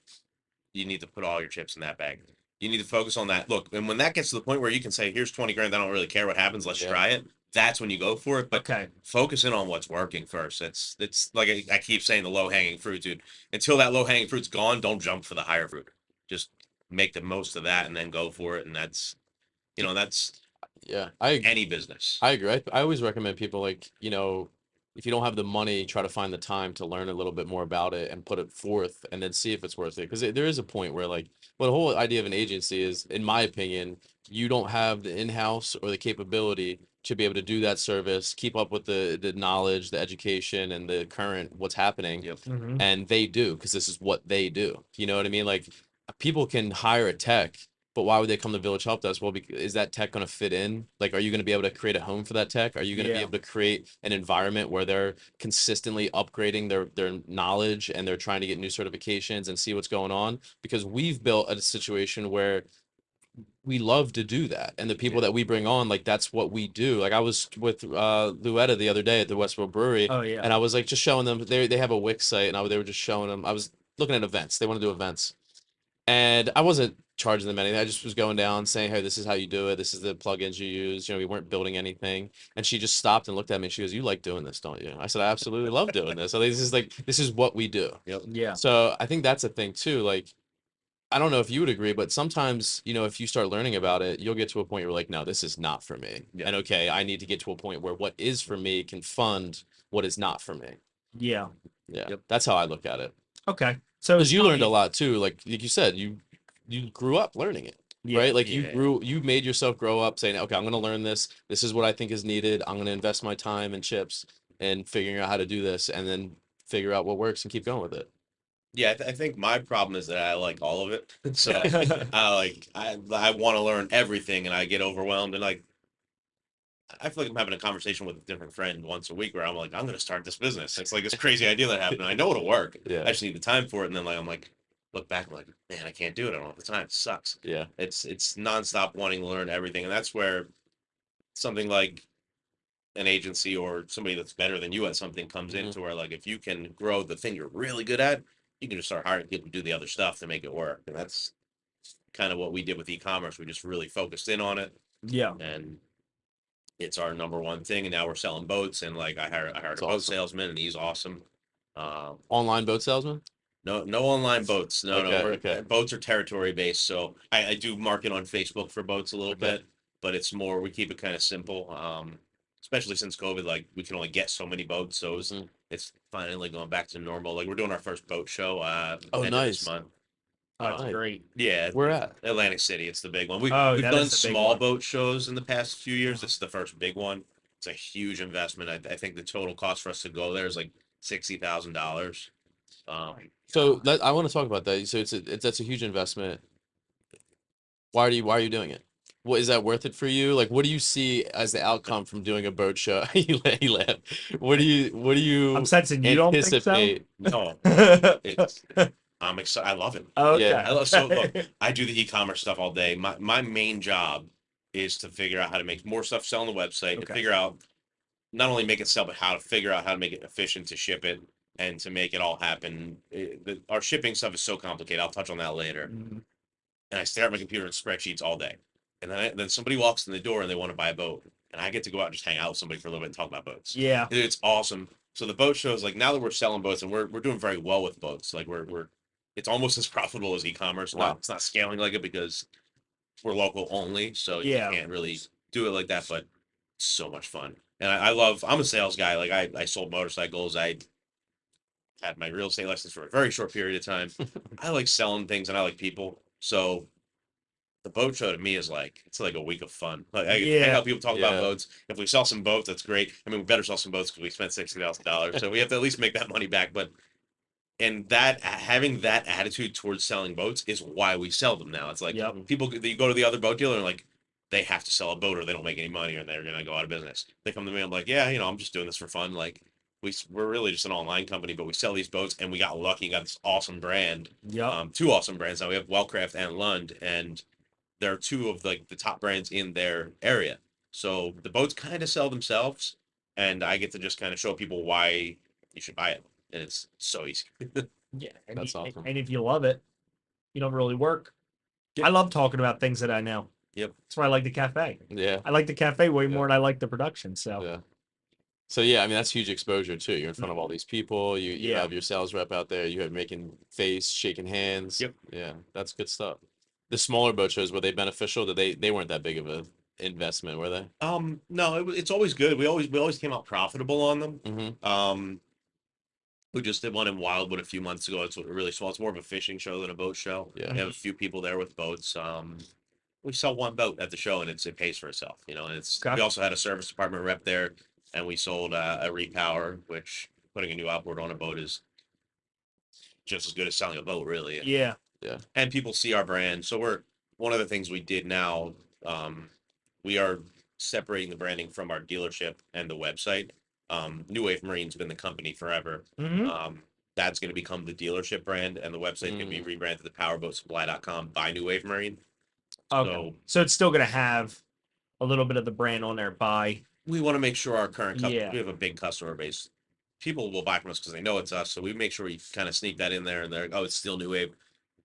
you need to put all your chips in that bag. You need to focus on that. Look, and when that gets to the point where you can say, "Here's 20 grand, I don't really care what happens, let's Yeah. try it." That's when you go for it. But Okay. focus in on what's working first. It's like I keep saying, the low hanging fruit, dude. Until that low hanging fruit's gone, don't jump for the higher fruit. Just make the most of that and then go for it. And that's Yeah. any business. I agree. I always recommend people like, if you don't have the money, try to find the time to learn a little bit more about it and put it forth and then see if it's worth it. Because there is a point where like, well, the whole idea of an agency is, in my opinion, you don't have the in-house or the capability to be able to do that service, keep up with the knowledge, the education, and the current what's happening. Yep. Mm-hmm. And they do, because this is what they do. You know what I mean? Like people can hire a tech, but why would they come to Village Help Desk? Well, is that tech going to fit in? Like, are you going to be able to create a home for that tech? Are you going to be Yeah. able to create an environment where they're consistently upgrading their knowledge and they're trying to get new certifications and see what's going on? Because we've built a situation where we love to do that, and the people that we bring on, like that's what we do. Like I was with Luetta the other day at the Westboro Brewery, Oh yeah. and I was like just showing them they have a Wix site, and they were just showing them. I was looking at events. They want to do events, and I wasn't charging them anything. I just was going down saying, "Hey, this is how you do it. This is the plugins you use." We weren't building anything, and she just stopped and looked at me. And she goes, "You like doing this, don't you?" I said, "I absolutely love doing this. So this is what we do." Yep. Yeah. So I think that's a thing too. Like I don't know if you would agree, but sometimes, you know, if you start learning about it, you'll get to a point where you're like, no, this is not for me. Yeah. And okay, I need to get to a point where what is for me can fund what is not for me. Yeah. Yeah. Yep. That's how I look at it. Okay. So Because you learned a Tommy- lot too. Like you said, you grew up learning it. Yeah. Right? Like Yeah. you made yourself grow up saying, okay, I'm gonna learn this. This is what I think is needed. I'm gonna invest my time and chips and figuring out how to do this and then figure out what works and keep going with it. Yeah, I think my problem is that I like all of it. So I want to learn everything, and I get overwhelmed. And like I feel like I'm having a conversation with a different friend once a week where I'm like, I'm going to start this business. It's like this crazy idea that happened. I know it'll work. Yeah. I just need the time for it. And then like I'm like, look back, I'm like, man, I can't do it. I don't have the time. It sucks. Yeah. It's nonstop wanting to learn everything, and that's where something like an agency or somebody that's better than you at something comes Mhm. into where like if you can grow the thing you're really good at, you can just start hiring people to do the other stuff to make it work. And that's kind of what we did with e-commerce. We just really focused in on it, yeah. and it's our number one thing. And now we're selling boats, and like I hired That's a boat awesome. salesman, and he's awesome. Online boat salesman? No online boats. No, Okay, we're, okay. boats are territory based. So I do market on Facebook for boats a little Okay. bit, but it's more, we keep it kind of simple. Especially since COVID, like we can only get so many boats. So Mhm. it's finally going back to normal. Like we're doing our first boat show, Oh, end of this nice. month. Oh, that's Nice. great. Yeah, Where at? Atlantic City. It's the big one. Oh, We've that done is the big small one. boat shows in the past few years. Uh-huh. This is the first big one. It's a huge investment. I think the total cost for us to go there is like $60,000. So I want to talk about that. So that's a huge investment. Why are you doing it? What is that worth it for you? Like, what do you see as the outcome from doing a boat show? You laugh. What do you I'm sensing you don't think so. anticipate? No, it's I'm excited. I love it. Okay. Yeah. I love, so look, I do the e-commerce stuff all day. My main job is to figure out how to make more stuff sell on the website and Okay. figure out not only make it sell, but how to figure out how to make it efficient to ship it and to make it all happen. Our shipping stuff is so complicated. I'll touch on that later. Mhm. And I stare at my computer in spreadsheets all day. And then somebody walks in the door and they want to buy a boat. And I get to go out and just hang out with somebody for a little bit and talk about boats. Yeah. It's awesome. So the boat show is like, now that we're selling boats and we're doing very well with boats, like we're it's almost as profitable as e-commerce. Wow. It's not scaling like it because we're local only, so Yeah. you can't really do it like that, but it's so much fun. And I love, I'm a sales guy. Like I sold motorcycles. I had my real estate license for a very short period of time. I like selling things and I like people. So the boat show to me is like, it's like a week of fun. Like I hang Yeah. out, people talk about Yeah. boats. If we sell some boats, that's great. I mean, we better sell some boats because we spent $60,000. So we have to at least make that money back. But and that having that attitude towards selling boats is why we sell them now. It's like Yep. people, you go to the other boat dealer and like they have to sell a boat or they don't make any money or they're gonna go out of business. They come to me, I'm like, yeah, I'm just doing this for fun. Like we're really just an online company, but we sell these boats and we got lucky and got this awesome brand. Yep. Two awesome brands now. We have Wellcraft and Lund, and they're two of like the top brands in their area. So the boats kind of sell themselves, and I get to just kind of show people why you should buy it, and it's so easy. Yeah. And That's you- awesome. And if you love it, you don't really work. Yep. I love talking about things that I know. Yep. That's why I like the cafe. Yeah. I like the cafe way Yeah. more than I like the production. So Yeah. So yeah, I mean that's huge exposure too. You're in front of all these people. You Yeah. have your sales rep out there. You have making face, shaking hands. Yep. Yeah, that's good stuff. The smaller boat shows, were they beneficial? Did they weren't that big of a investment, were they? No, it's always good. We always came out profitable on them. Mm-hmm. We just did one in Wildwood a few months ago. It's really small. It's more of a fishing show than a boat show. Yeah. We have a few people there with boats. We sell one boat at the show and it pays for itself, and it's Gotcha. we also had a service department rep there, and we sold a repower, which putting a new outboard on a boat is just as good as selling a boat, really. yeah. And people see our brand. So we're one of the things we did now. We are separating the branding from our dealership and the website. NuWave Marine's been the company forever. Hmm. That's going to become the dealership brand, and the website can be rebranded to powerboatsupply.com by NuWave Marine. Okay. So it's still gonna have a little bit of the brand on there by We want to make sure our current Yeah. we have a big customer base. People will buy from us because they know it's us. So we make sure we kind of sneak that in there, and they're like, oh, it's still NuWave.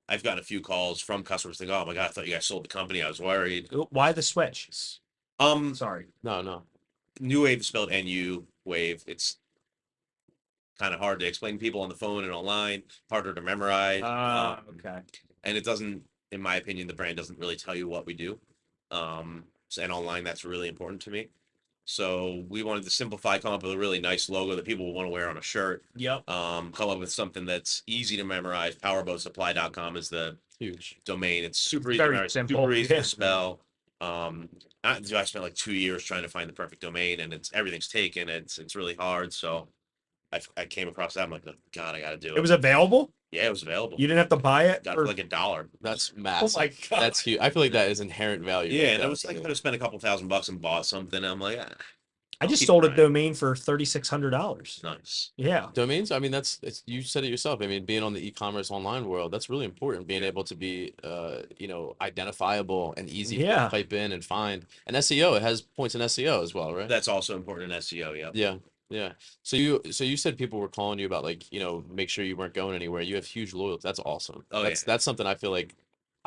I've gotten a few calls from customers thinking, oh my God, I thought you guys sold the company. I was worried. why the switch? Sorry. No. NuWave is spelled NU wave. It's kind of hard to explain to people on the phone and online, harder to memorize. Okay. and it doesn't, in my opinion, the brand doesn't really tell you what we do. And online, that's really important to me. So we wanted to simplify, come up with a really nice logo that people will want to wear on a shirt. Yep. Come up with something that's easy to memorize. Powerboatsupply.com is the Huge. domain. It's super easy to Very memorize, simple, super easy yeah. to spell. I spent like 2 years trying to find the perfect domain, and everything's taken. It's really hard. So I came across that. I'm like, oh, God, I got to do it. It was available. Yeah, it was available. You didn't have to buy it. Got it Or... for like $1. That's Oh massive. my god. That's huge. I feel like that is inherent value. Yeah, right and there. it was like I could have spent a couple $1,000 and bought something. I'm like, I I'll just keep sold a trying. domain for $3,600. Nice. Yeah. Domains, I mean, you said it yourself. I mean, being on the e-commerce online world, that's really important. Being able to be, identifiable and easy Yeah. to type in and find. And SEO, it has points in SEO as well, right? That's also important in SEO. Yeah. Yeah, yeah. So you said people were calling you about, like, make sure you weren't going anywhere. You have huge loyalty. That's awesome. Oh, That's something I feel like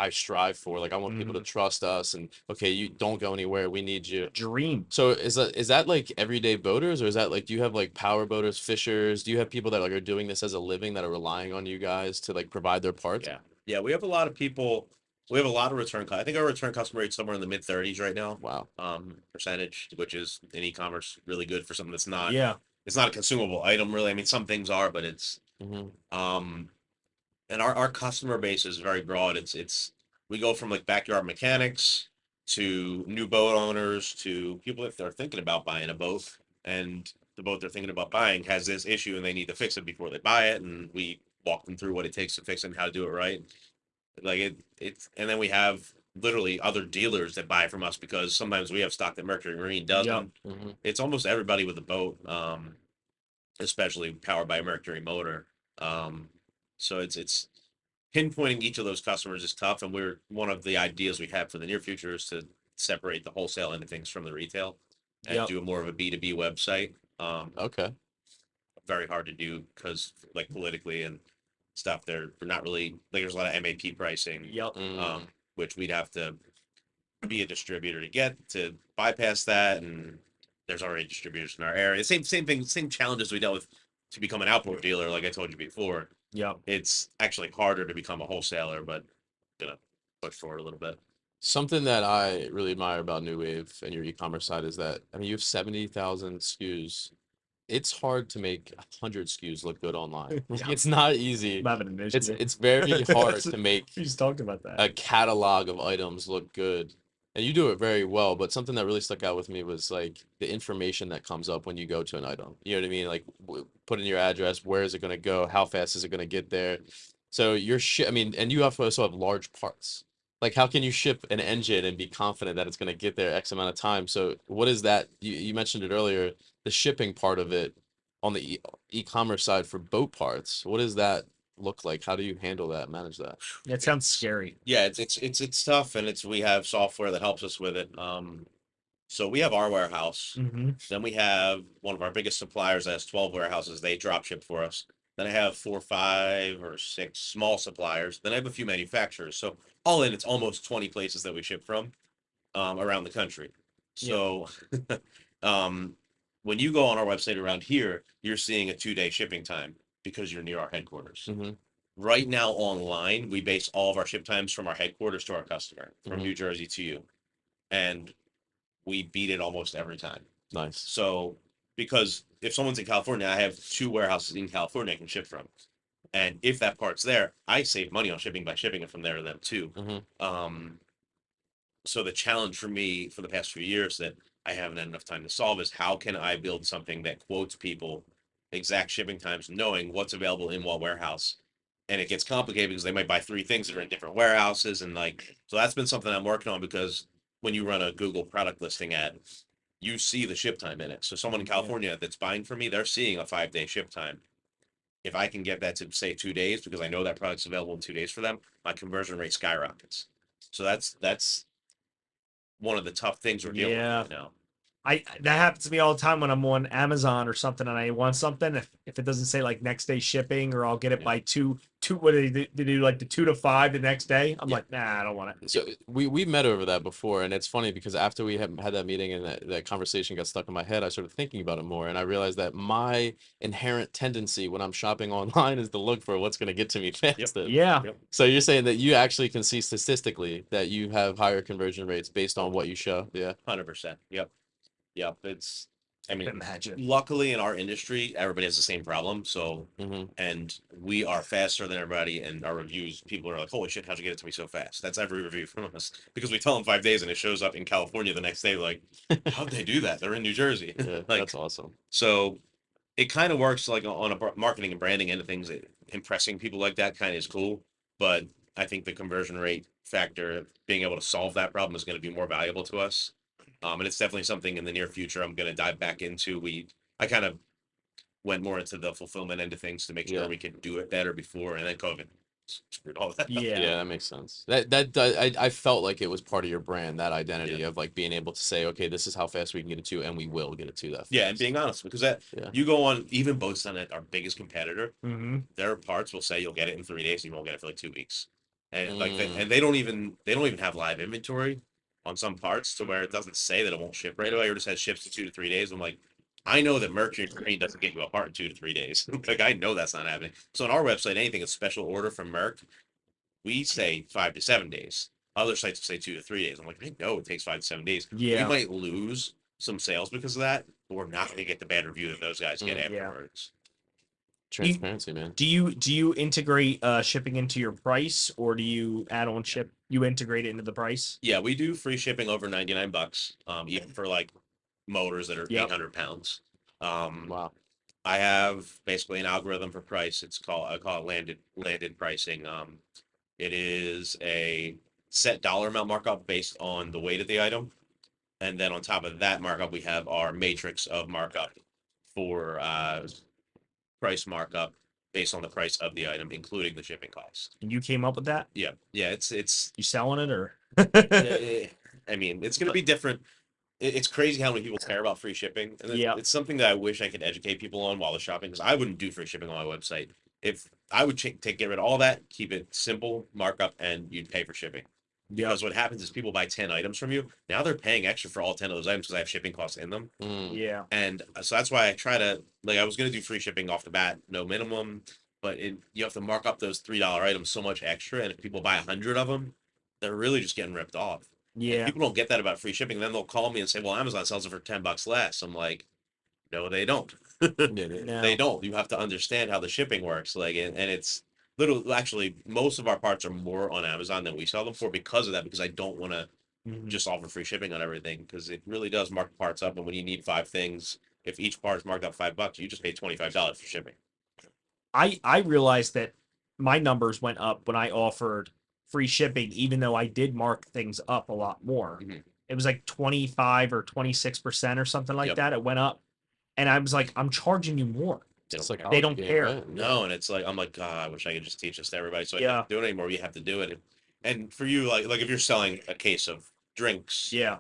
I strive for. Like, I want people to trust us, and okay, you don't go anywhere. We need you. Dream. So is that like everyday boaters, or is that like, do you have like power boaters, fishers? Do you have people that like are doing this as a living that are relying on you guys to like provide their parts? Yeah. Yeah. We have a lot of people. We have a lot of I think our return customer rate's somewhere in the mid-30s right now. Wow. Percentage, which is in e-commerce really good for something that's not. Yeah. It's not a consumable item, really. I mean, some things are, but it's and our customer base is very broad. It's we go from like backyard mechanics to new boat owners to people if they're thinking about buying a boat, and the boat they're thinking about buying has this issue and they need to fix it before they buy it, and we walk them through what it takes to fix it and how to do it right. Like it's and then we have literally other dealers that buy from us because sometimes we have stock that Mercury Marine doesn't. Yep. It's almost everybody with a boat, especially powered by a Mercury motor. So it's pinpointing each of those customers is tough, and we're one of the ideas we have for the near future is to separate the wholesale end of things from the retail and Yep. do more of a B2B website. Okay. Very hard to do because like politically and stuff, they're not really like there's a lot of MAP pricing, Yep. which we'd have to be a distributor to get to bypass that, and there's already distributors in our area. Same thing, same challenges we dealt with to become an outboard dealer, like I told you before. Yep. It's actually harder to become a wholesaler, but gonna push forward a little bit. Something that I really admire about NuWave and your e-commerce side is that, I mean, you have 70,000 SKUs. It's hard to make 100 SKUs look good online. Yeah. It's not easy. I'm having an It's initiative. it's very hard to make We just talked about that. a catalog of items look good. And you do it very well, but something that really stuck out with me was like the information that comes up when you go to an item. You know what I mean? Like put in your address, where is it going to go? How fast is it going to get there? So I mean, and you also have large parts. Like, how can you ship an engine and be confident that it's going to get there X amount of time? So what is that? You mentioned it earlier, the shipping part of it on the e-commerce side for boat parts. What does that look like? How do you handle that, manage that? It sounds scary. Yeah, it's tough, and we have software that helps us with it. So we have our warehouse. Mm-hmm. Then we have one of our biggest suppliers that has 12 warehouses. They drop ship for us. Then I have 4, 5, or 6 small suppliers. Then I have a few manufacturers. So all in, it's almost 20 places that we ship from around the country. So when you go on our website around here, you're seeing a 2-day shipping time because you're near our headquarters. Right now online, we base all of our ship times from our headquarters to our customer, from New Jersey to you. And we beat it almost every time. Nice. So because if someone's in California, I have 2 warehouses in California I can ship from. And if that part's there, I save money on shipping by shipping it from there to them too. So the challenge for me for the past few years that I haven't had enough time to solve is how can I build something that quotes people exact shipping times, knowing what's available in what warehouse. And it gets complicated because they might buy 3 things that are in different warehouses. And so that's been something I'm working on, because when you run a Google product listing ad, you see the ship time in it. So someone in California that's buying from me, they're seeing a 5-day ship time. If I can get that to say 2 days, because I know that product's available in 2 days for them, my conversion rate skyrockets. So that's one of the tough things we're dealing with right now. that happens to me all the time when I'm on Amazon or something and I want something. If it doesn't say like next day shipping, or I'll get it Yeah. by two, what do they do like the 2 to 5 the next day? I'm Yeah. like, nah, I don't want it. So we met over that before, and it's funny because after we had that meeting and that conversation got stuck in my head, I started thinking about it more, and I realized that my inherent tendency when I'm shopping online is to look for what's going to get to me fastest. Yeah. Yep. So you're saying that you actually can see statistically that you have higher conversion rates based on what you show? Yeah. 100%. Yep. Yep. I mean, Imagine. luckily in our industry, everybody has the same problem. So, Mm-hmm. and we are faster than everybody, and our reviews, people are like, holy shit, how'd you get it to me so fast? That's every review from us because we tell them 5 days and it shows up in California the next day. Like, how'd they do that? They're in New Jersey. Yeah, Like, that's awesome. so it kind of works like on a marketing and branding end of things. Impressing people like that kind of is cool, but I think the conversion rate factor, being able to solve that problem, is going to be more valuable to us. And it's definitely something in the near future I'm going to dive back into. I kind of went more into the fulfillment end of things to make sure Yeah. we could do it better before, and then COVID screwed all that up. Yeah. Yeah, that makes sense. I felt like it was part of your brand, that identity of like being able to say, okay, this is how fast we can get it to, and we will get it to that fast. Yeah, and being honest, because that Yeah. you go on even both on our biggest competitor, Mm-hmm. their parts will say you'll get it in 3 days, and you won't get it for like 2 weeks, and like Mm. they don't even have live inventory on some parts to where it doesn't say that it won't ship right away, or just says ships in 2 to 3 days. I'm like, I know that Mercury Marine doesn't get you a part in 2 to 3 days. Like I know that's not happening. So on our website, anything that's special order from Merc, we say 5 to 7 days. Other sites will say 2 to 3 days. I'm like, I know it takes 5 to 7 days. We Yeah. might lose some sales because of that, but we're not going to get the bad review that those guys get Yeah. afterwards. Transparency, man. Do you integrate shipping into your price, or do you add on ship? You integrate it into the price? Yeah, we do free shipping over $99, even for like motors that are Yep. 800 pounds. Wow. I have basically an algorithm for price. I call it landed pricing. It is a set dollar amount markup based on the weight of the item. And then on top of that markup, we have our matrix of markup for price markup based on the price of the item, including the shipping cost. And you came up with that? Yeah. Yeah. It's, You selling it or? I mean, it's going to be different. It's crazy how many people care about free shipping. And Yeah. it's something that I wish I could educate people on while they're shopping, because I wouldn't do free shipping on my website. If I would get rid of all that, keep it simple, markup, and you'd pay for shipping. Because what happens is people buy 10 items from you. Now they're paying extra for all 10 of those items because I have shipping costs in them. Mm. Yeah. And so that's why I try to, like, I was going to do free shipping off the bat, no minimum, but you have to mark up those $3 items so much extra. And if people buy 100 of them, they're really just getting ripped off. And Yeah. people don't get that about free shipping. Then they'll call me and say, well, Amazon sells it for $10 less. I'm like, no, they don't. No. They don't. You have to understand how the shipping works. Like, and it's actually, most of our parts are more on Amazon than we sell them for because of that, because I don't want to Mhm. just offer free shipping on everything, because it really does mark parts up. And when you need 5 things, if each part is marked up $5, you just pay $25 for shipping. I realized that my numbers went up when I offered free shipping, even though I did mark things up a lot more. Mhm. It was like 25 or 26% or something like Yep. that. It went up. And I was like, I'm charging you more. It's don't like They don't care. right? No, and it's like, I'm like, God, I wish I could just teach this to everybody. So I Yeah. can't do it anymore. You have to do it. And for you, like if you're selling a case of drinks, Yeah.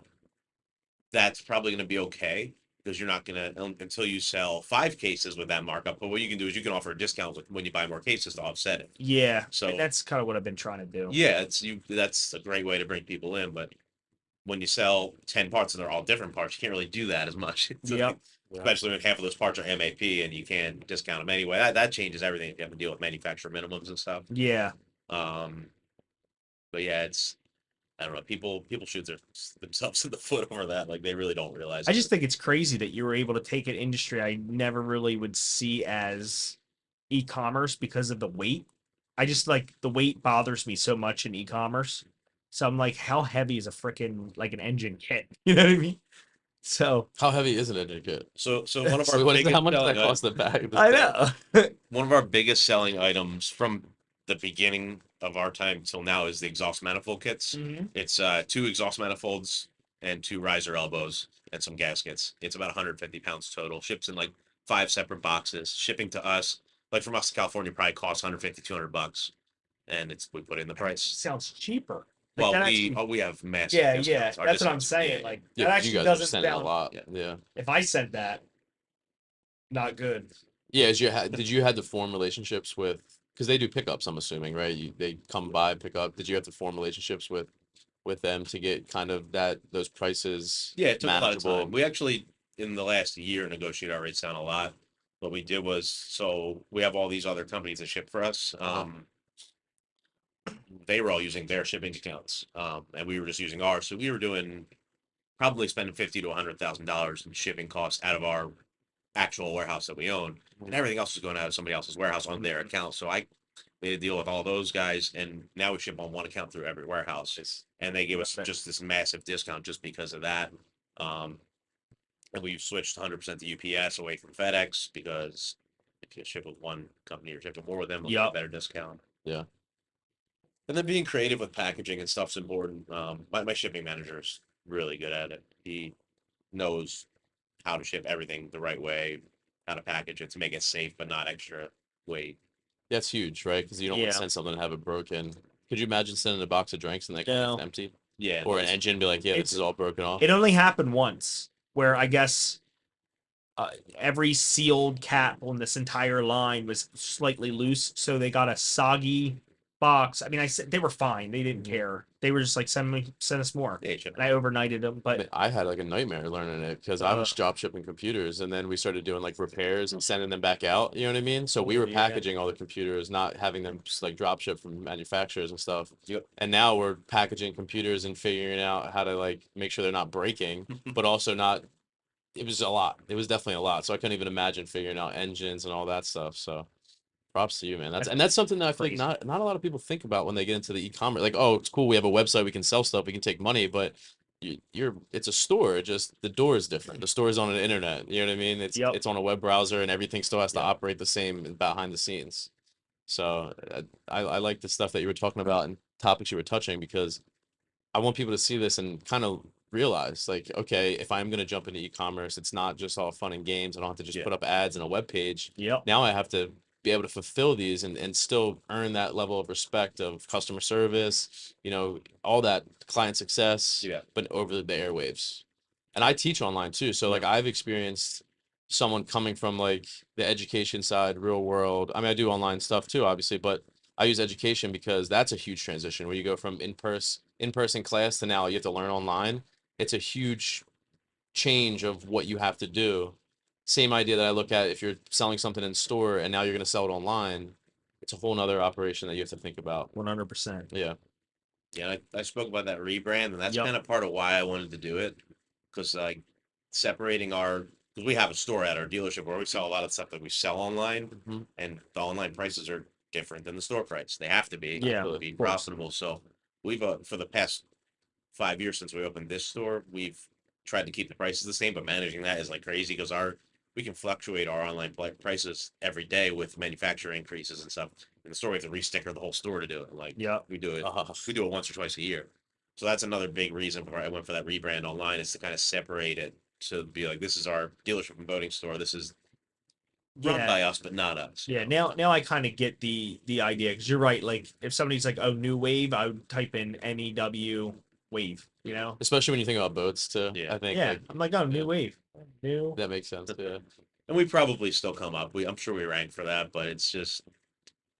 that's probably going to be okay, because you're not going to, until you sell 5 cases with that markup. But what you can do is you can offer a discount when you buy more cases to offset it. Yeah. So And that's kind of what I've been trying to do. yeah, that's a great way to bring people in. But when you sell 10 parts and they're all different parts, you can't really do that as much. It's like, Yep. especially when half of those parts are MAP and you can't discount them anyway. That changes everything if you have to deal with manufacturer minimums and stuff. Yeah. But yeah, I don't know. People shoot themselves in the foot over that. Like, they really don't realize. I just think it's crazy that you were able to take an industry I never really would see as e-commerce because of the weight. I just like the weight bothers me so much in e-commerce. So I'm like, how heavy is a freaking like an engine kit? You know what I mean? So How heavy is an engine kit? So one of our So what is biggest how much does that selling cost the bag? I know. one of our biggest selling items from the beginning of our time till now is the exhaust manifold kits. Mhm. It's 2 exhaust manifolds and 2 riser elbows and some gaskets. It's about 150 pounds total. Ships in like 5 separate boxes. Shipping to us, like from us to California, probably costs $150, $200, and we put in the price. Sounds cheaper. Like Well, that we actually, we have massive yeah, discounts. Our that's what I'm discounts, saying. Like Yeah, that 'cause you actually guys are doesn't sending a sound. lot. Yeah. Yeah. If I said that, not good. Yeah, did you had to form relationships with because they do pickups, I'm assuming, right? They come by, pick up. Did you have to form relationships with them to get kind of those prices Yeah, it took a lot of time. manageable? We actually, in the last year, negotiated our rates down a lot. What we did was, so we have all these other companies that ship for us. They were all using their shipping accounts, and we were just using ours. So we were doing probably spending $50,000 to $100,000 in shipping costs out of our actual warehouse that we own, and everything else was going out of somebody else's warehouse on their account. So I made a deal with all those guys, and now we ship on one account through every warehouse, and they gave us just this massive discount just because of that. Um, and we've switched 100% to UPS away from FedEx because if you ship with one company or ship with more with them, they'll get a Yup. better discount. Yeah. And then being creative with packaging and stuff's important. My shipping manager is really good at it. He knows how to ship everything the right way, how to package it to make it safe but not extra weight. That's huge, right? Because you don't want to Yeah. send something and have it broken. Could you imagine sending a box of drinks and they come No. empty? Yeah, Or an those- engine be like, yeah, It- this is all broken off. It only happened once, where I guess every sealed cap on this entire line was slightly loose, so they got a soggy box. I mean, I said they were fine; they didn't care. They were just like, send us more, yeah, ship. and I overnighted them. But I had like a nightmare learning it because I was drop shipping computers and then we started doing like repairs and sending them back out. You know what I mean? So we were Yeah. packaging all the computers, not having them just like drop ship from manufacturers and stuff. Yep. And now we're packaging computers and figuring out how to like make sure they're not breaking, but also not. It was a lot. It was definitely a lot. So I couldn't even imagine figuring out engines and all that stuff. So props to you, man. That's something that I feel like Crazy. not a lot of people think about when they get into the e-commerce. Like, oh, it's cool. We have a website. We can sell stuff. We can take money, but it's a store. Just the door is different. The store is on the internet. You know what I mean? Yep. It's on a web browser, and everything still has to Yeah. operate the same behind the scenes. So I like the stuff that you were talking about and topics you were touching because I want people to see this and kind of realize like, okay, if I'm going to jump into e-commerce, it's not just all fun and games. I don't have to just Yeah. put up ads and a web page. yep, Now I have to be able to fulfill these and still earn that level of respect of customer service, all that client success, Yeah. but over the airwaves. And I teach online too. So like I've experienced someone coming from like the education side, real world. I mean, I do online stuff too, obviously, but I use education because that's a huge transition where you go from in-person class to now you have to learn online. It's a huge change of what you have to do. Same idea that I look at if you're selling something in store and now you're going to sell it online. It's a whole nother operation that you have to think about. 100%. Yeah. Yeah, I spoke about that rebrand, and that's Yep. kind of part of why I wanted to do it, because like separating because we have a store at our dealership where we sell a lot of stuff that we sell online, Mhm. and the online prices are different than the store price. They have to be Yeah, to of be course. profitable. So we've for the past 5 years since we opened this store, we've tried to keep the prices the same, but managing that is like crazy because we can fluctuate our online prices every day with manufacturer increases and stuff. In the store, we have to re-sticker the whole store to do it. Like Yep. we do it Uh, we do it once or twice a year. So that's another big reason why I went for that rebrand online, is to kind of separate it, to be like, this is our dealership and boating store. This is run Yeah. by us, but not us. Yeah, now I kind of get the idea, because you're right. Like if somebody's like, "Oh, new wave," I would type in NEW wave. especially when you think about boats too. Yeah. I think Yeah, like, I'm like, "Oh, new yeah. wave, new." that makes sense. Yeah. And we probably still come up. I'm sure we rank for that, but it's just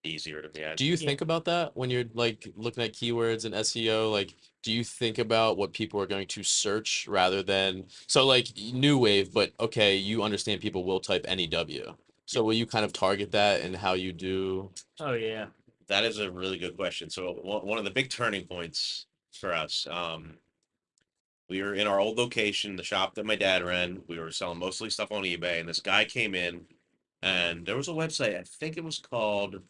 easier to be. Do you Yeah. think about that when you're like looking at keywords and SEO? Like, do you think about what people are going to search rather than so like new wave, but okay, you understand people will type NEW. So will you kind of target that and how you do? Oh yeah, That is a really good question. So one of the big turning points for us, we were in our old location, the shop that my dad ran. We were selling mostly stuff on eBay, and this guy came in, and there was a website. I think it was called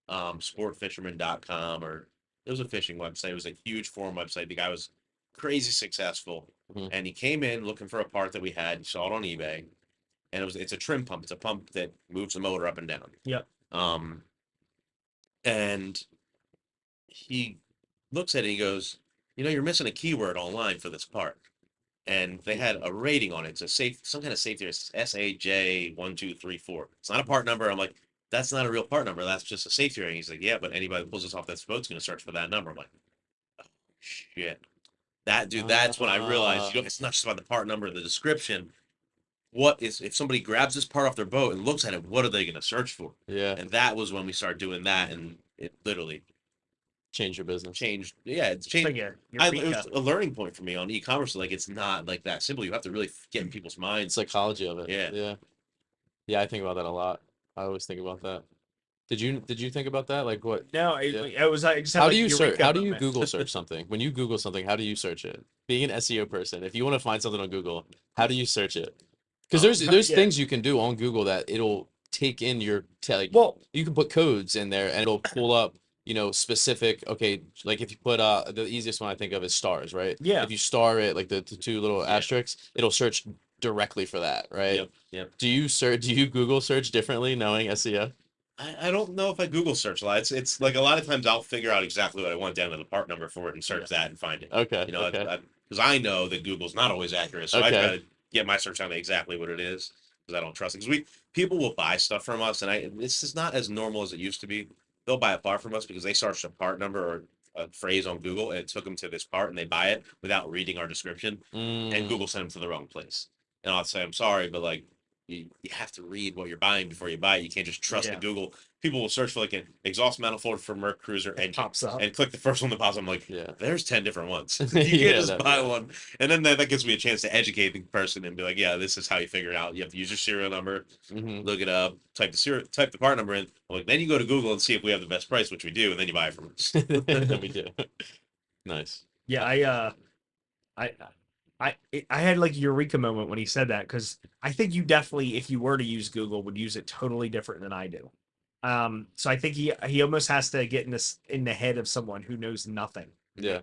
sportfisherman.com, or it was a fishing website. It was a huge forum website. The guy was crazy successful, Mhm. and he came in looking for a part that we had. He saw it on eBay, and it's a trim pump. It's a pump that moves the motor up and down. Yep. And he looks at it. He goes, you're missing a keyword online for this part. And they had a rating on it. It's some kind of safety. It's SAJ1234. It's not a part number. I'm like, that's not a real part number. That's just a safety rating. He's like, yeah, but anybody that pulls this off that boat's going to search for that number. I'm like, oh, shit. That dude, that's when I realized, it's not just about the part number, the description. What is, if somebody grabs this part off their boat and looks at it, what are they going to search for? Yeah. And that was when we started doing that, and it literally Change your business. changed. Yeah, it's It's changed. like a It eureka. was a learning point for me on e-commerce. Like, it's not like that simple. You have to really get in people's minds. Psychology of it. Yeah. Yeah. Yeah, I think about that a lot. I always think about that. Did you think about that? Like what? No, Yeah. it was, I just had How like do you search? eureka How do you moment. Google search something? When you Google something, how do you search it? Being an SEO person, if you want to find something on Google, how do you search it? Because there's Yeah. things you can do on Google that it'll take in your like Well, you can put codes in there and it'll pull up, specific, okay, like if you put the easiest one I think of is stars, right? yeah. If you star it, like the two little Yeah. asterisks, it'll search directly for that, right? Yep. Yep. Do you Google search differently knowing SEO? I don't know if I Google search a lot. It's like a lot of times I'll figure out exactly what I want down to the part number for it and search that and find it. Okay. You know, Okay. because I know that Google's not always accurate, so I Okay. try to get my search down to exactly what it is because I don't trust it. Because people will buy stuff from us, and this is not as normal as it used to be. They'll buy a part from us because they searched a part number or a phrase on Google, and it took them to this part, and they buy it without reading our description, and Mm, Google sent them to the wrong place. And I'll say, I'm sorry, but like you have to read what you're buying before you buy it. You can't just trust Yeah. the Google. People will search for like an exhaust manifold for Merc Cruiser It engine pops up. and click the first one that pops up. I'm like, yeah. there's 10 different ones. You can't Yeah, just that- buy one. And then that gives me a chance to educate the person and be like, yeah, this is how you figure it out. You have to use your serial number, Mhm. look it up, type the part number in. I'm like, then you go to Google and see if we have the best price, which we do, and then you buy it from us. We do. Nice. Yeah, I had like a eureka moment when he said that because I think you definitely, if you were to use Google, would use it totally different than I do. So I think he almost has to get in the head of someone who knows nothing, Yeah.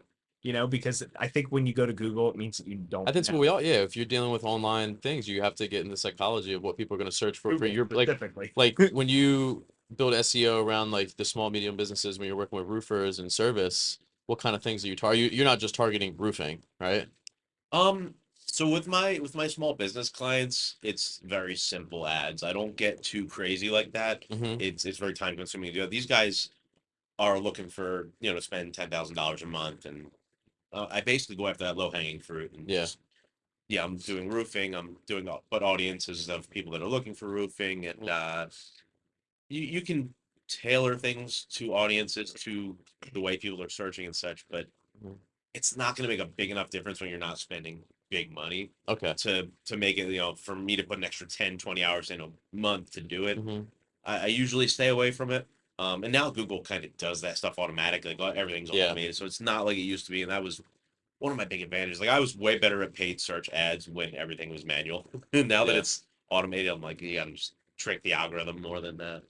because I think when you go to Google, it means that you don't. I think that's know. what we all, yeah. If you're dealing with online things, you have to get in the psychology of what people are going to search for Google your specifically. like when you build SEO around like the small medium businesses when you're working with roofers and service, what kind of things are you targeting? You're not just targeting roofing, right? So with my small business clients, it's very simple ads. I don't get too crazy like that. Mm-hmm. It's very time consuming to do. These guys are looking for, to spend $10,000 a month, and I basically go after that low hanging fruit and Yeah. yeah, I'm doing roofing. I'm doing but audiences of people that are looking for roofing, and you can tailor things to audiences to the way people are searching and such, but Mhm. it's not going to make a big enough difference when you're not spending big money Okay. to make it, for me to put an extra 10, 20 hours in a month to do it. Mm-hmm. I usually stay away from it. And now Google kind of does that stuff automatically. Like everything's Yeah. automated, so it's not like it used to be. And that was one of my big advantages. Like I was way better at paid search ads when everything was manual. Now that Yeah. it's automated, I'm like, you gotta just trick the algorithm more than that.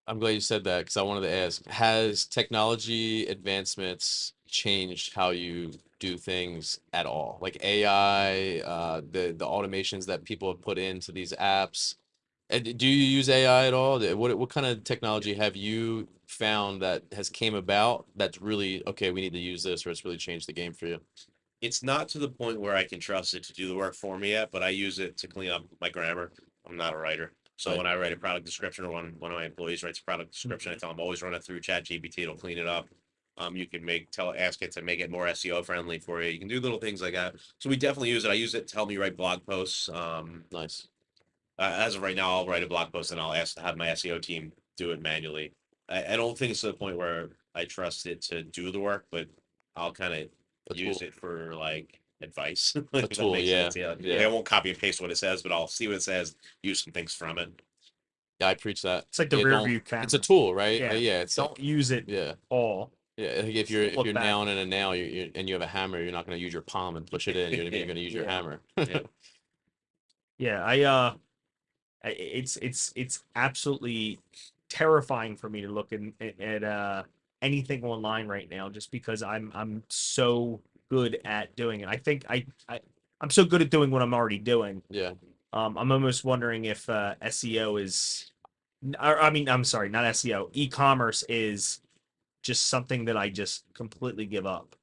I'm glad you said that because I wanted to ask, has technology advancements changed how you do things at all? Like AI, the automations that people have put into these apps. Do you use AI at all? What kind of technology have you found that has came about that's really, okay, we need to use this, or it's really changed the game for you? It's not to the point where I can trust it to do the work for me yet, but I use it to clean up my grammar. I'm not a writer. So Right. when I write a product description, or one of my employees writes a product description, I tell them always run it through ChatGPT. It'll clean it up. You can ask it to make it more SEO friendly for you. You can do little things like that. So we definitely use it. I use it to help me write blog posts. Nice. As of right now, I'll write a blog post and I'll have my SEO team do it manually. I don't think it's to the point where I trust it to do the work, but I'll kind A of use tool. it for like advice. A If that tool, makes yeah. sense. Yeah. Yeah. Like, I won't copy and paste what it says, but I'll see what it says, use some things from it. Yeah, I preach that. It's like the Yeah, rear don't- view camera. It's a tool, right? Yeah. Yeah, it's Don't use it yeah. all. Yeah, like if you're Look back. nailing in a nail, and you have a hammer, you're not going to use your palm and push it in. You're going to use your Yeah. hammer. Yeah, it's absolutely terrifying for me to look at anything online right now, just because I'm so good at doing it. I think I'm so good at doing what I'm already doing. Yeah. I'm almost wondering if SEO is, I mean, I'm sorry, not SEO. E-commerce is just something that I just completely give up,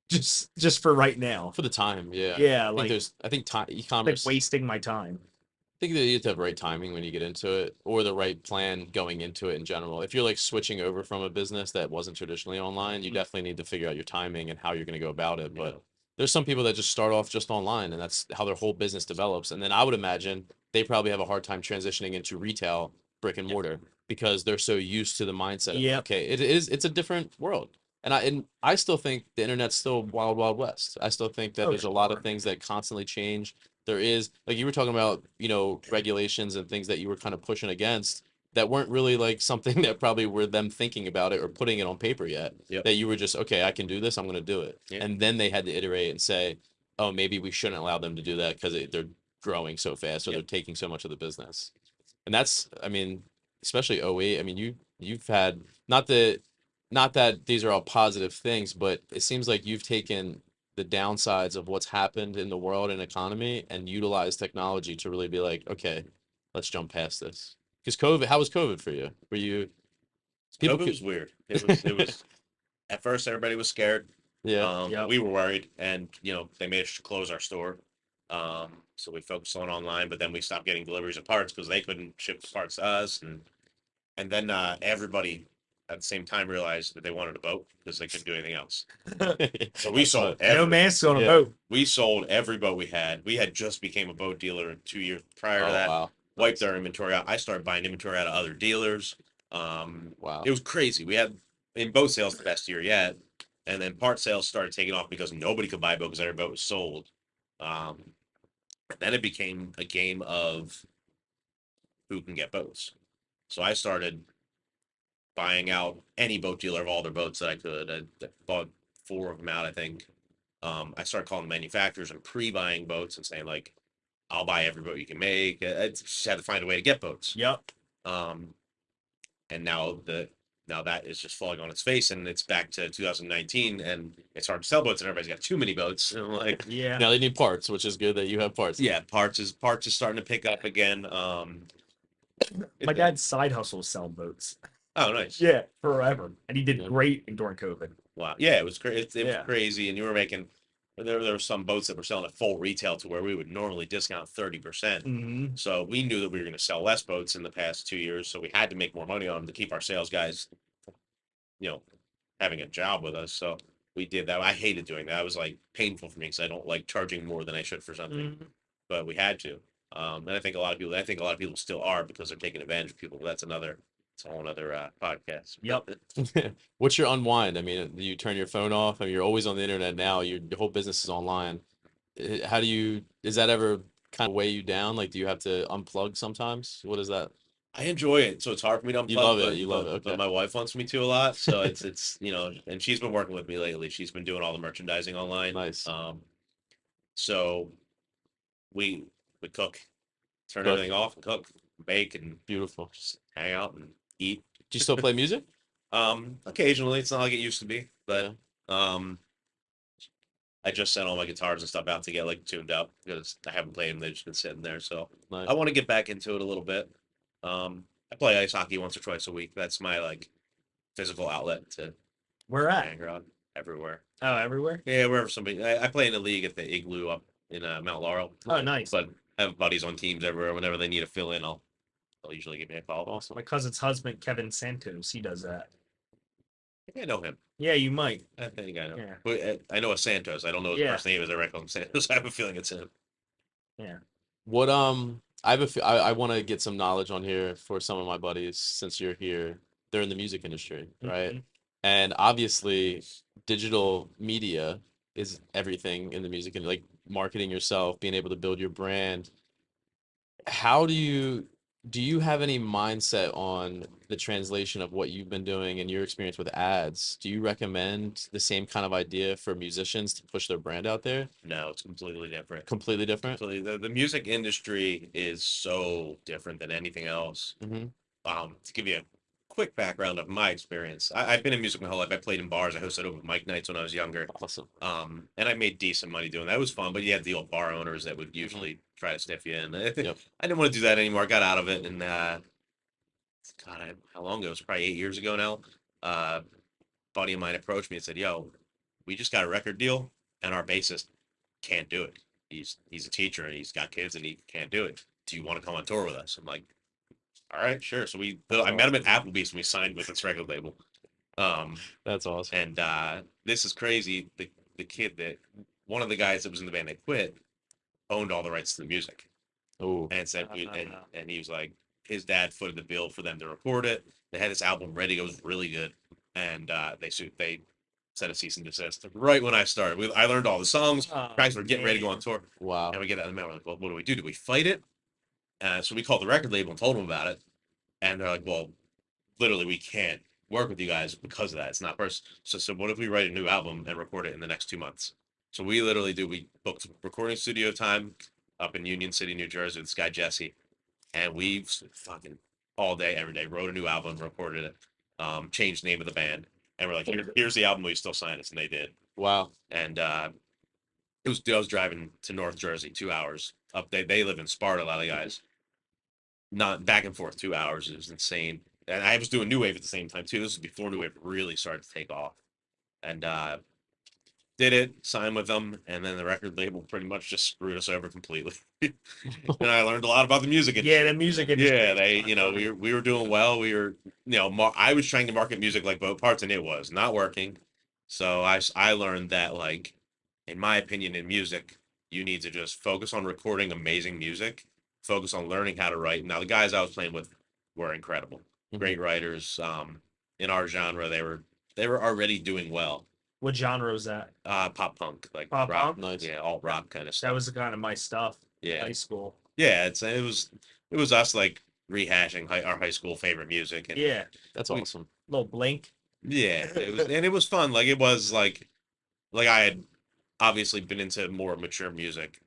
just for right now. For the time, yeah. Yeah, I think like I think time like e-commerce. wasting my time. think that you have to have right timing when you get into it, or the right plan going into it in general. If you're like switching over from a business that wasn't traditionally online, you definitely need to figure out your timing and how you're going to go about it. But there's some people that just start off just online, and that's how their whole business develops. And then I would imagine they probably have a hard time transitioning into retail, brick and mortar, because they're so used to the mindset of, Yep. okay, it's a different world. And I still think the internet's still wild, wild west. I still think that Oh, there's a lot of sure. things that constantly change. There is, like you were talking about, regulations and things that you were kind of pushing against that weren't really like something that probably were them thinking about it or putting it on paper yet. Yep. That you were just, okay, I can do this, I'm going to do it. Yeah. And then they had to iterate and say, oh, maybe we shouldn't allow them to do that because they're growing so fast or Yep. they're taking so much of the business. And that's, I mean, especially '08. I mean, you've had, not that these are all positive things, but it seems like you've taken the downsides of what's happened in the world and economy and utilize technology to really be like, okay, let's jump past this. Because COVID, how was COVID for you? Were you people COVID could, was weird. It was at first everybody was scared. yeah, Yep. We were worried, and they made us close our store. So we focused on online, but then we stopped getting deliveries of parts because they couldn't ship the parts to us, and then everybody at the same time realized that they wanted a boat because they couldn't do anything else. So we That's sold what- No masks on a Yeah. boat. we sold every boat we had. We had just became a boat dealer 2 years prior to Oh that. wow, Wiped our inventory out. I started buying inventory out of other dealers. wow. It was crazy. We had in boat sales the best year yet, and then part sales started taking off because nobody could buy a boat because every boat was sold. Then it became a game of who can get boats. So I started buying out any boat dealer of all their boats that I could. I bought 4 of them out, I think. I started calling manufacturers and pre-buying boats and saying like, "I'll buy every boat you can make." I just had to find a way to get boats. Yep. Um, and now that is just falling on its face, and it's back to 2019, and it's hard to sell boats, and everybody's got too many boats. And I'm like, Yeah. Now they need parts, which is good that you have parts. yeah, parts is starting to pick up again. My dad's side hustle was selling boats. Oh, nice. Yeah, forever, and he did Yeah. great during COVID. Wow. Yeah, it was crazy. It was Yeah. crazy, and you were making. There were some boats that were selling at full retail to where we would normally discount 30%. Mm-hmm. So we knew that we were going to sell less boats in the past 2 years, so we had to make more money on them to keep our sales guys, having a job with us. So we did that. I hated doing that. It was like painful for me because I don't like charging more than I should for something, Mm-hmm. but we had to. And I think a lot of people still are because they're taking advantage of people. But it's a whole other podcast. Yep. What's your unwind? I mean, do you turn your phone off? I mean, you're always on the internet now. Your whole business is online. How do you? Does that ever kind of weigh you down? Like, do you have to unplug sometimes? What is that? I enjoy it, so it's hard for me to unplug. You love it. But, You love it. but Okay. my wife wants me to a lot, so it's and she's been working with me lately. She's been doing all the merchandising online. Nice. So we cook, turn Cook. everything off, and cook, bake, and Beautiful. just hang out and eat. Do you still play music? Occasionally, it's not like it used to be, but I just sent all my guitars and stuff out to get like tuned up because I haven't played them. They've just been sitting there, so Nice. I want to get back into it a little bit. I play ice hockey once or twice a week. That's my like physical outlet to Where at? hang around everywhere. Oh, everywhere. Yeah, wherever somebody. I play in a league at the Igloo up in Mount Laurel. Oh, nice. But I have buddies on teams everywhere. Whenever they need a fill in, they'll usually give me a call. Awesome. My cousin's husband, Kevin Santos, he does that. I think I know him. Yeah, you might. I think I know. Yeah. But I know a Santos. I don't know his Yeah. first name. Is I reckon Santos. I have a feeling it's him. Yeah. What I have I want to get some knowledge on here for some of my buddies since you're here. They're in the music industry, right? Mhm. And obviously, digital media is everything in the music and like marketing yourself, being able to build your brand. How do you have any mindset on the translation of what you've been doing and your experience with ads? Do you recommend the same kind of idea for musicians to push their brand out there? No, it's completely different. Completely different? The music industry is so different than anything else. Mm-hmm. To give you a quick background of my experience, I've been in music my whole life. I played in bars. I hosted open mic nights when I was younger. Awesome. And I made decent money doing that. It was fun, but you had the old bar owners that would usually try to stiff you. And I Yep. didn't want to do that anymore. I got out of it. And how long ago? It was probably 8 years ago now. Buddy of mine approached me and said, "Yo, we just got a record deal, and our bassist can't do it. He's a teacher and he's got kids and he can't do it. do you want to come on tour with us? I'm like, all right, sure. So I met him at Applebee's and we signed with this record label. That's awesome. And this is crazy. The kid that one of the guys that was in the band that quit owned all the rights to the music. Oh, And said, and he was like, his dad footed the bill for them to record it. They had this album ready. It was really good. And they set a cease and desist right when I started. I learned all the songs. Guys were getting ready to go on tour. wow. And we get out of the mail. We're like, well, what do we do? Do we fight it? So we called the record label and told them about it. And they're like, well, literally, we can't work with you guys because of that. It's not first. So what if we write a new album and record it in the next 2 months? So we booked recording studio time up in Union City, New Jersey with this guy, Jesse. And we fucking all day, every day, wrote a new album, recorded it, changed the name of the band. And we're like, here's the album. Will you still sign us? And they did. Wow. And I was driving to North Jersey 2 hours up. They live in Sparta, a lot of the guys. Not back and forth 2 hours. It was insane. And I was doing NuWave at the same time too. This was before NuWave really started to take off. And did it, signed with them, and then the record label pretty much just screwed us over completely. And I learned a lot about the music industry. Yeah, the music industry. Yeah, we were doing well. We were, I was trying to market music like boat parts, and it was not working. So I learned that, like, in my opinion, in music, you need to just focus on recording amazing music, focus on learning how to write. Now, the guys I was playing with were incredible, great writers. In our genre, they were already doing well. What genre was that? Pop punk, like Pop rock, punk? Nice. yeah, alt rock kind of stuff. That was the kind of my stuff. Yeah. High school. Yeah, it was us like rehashing our high school favorite music. And Yeah. That's awesome. Little Blink. yeah, it was fun. Like it was like I had obviously been into more mature music,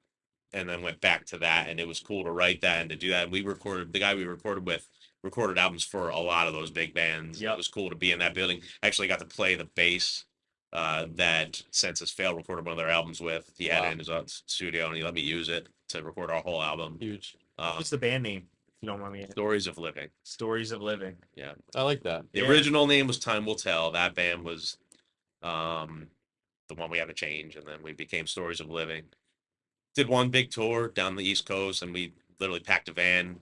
and then went back to that, and it was cool to write that and to do that. And the guy we recorded with recorded albums for a lot of those big bands. Yep. It was cool to be in that building. I actually got to play the bass that Census Fail recorded one of their albums with. He had it in his studio, and he let me use it to record our whole album. Huge. What's the band name? If you don't mind me asking. Stories of Living. Stories of Living. Yeah. I like that. The original name was Time Will Tell. That band was the one we had to change, and then we became Stories of Living. Did one big tour down the East Coast, and we literally packed a van.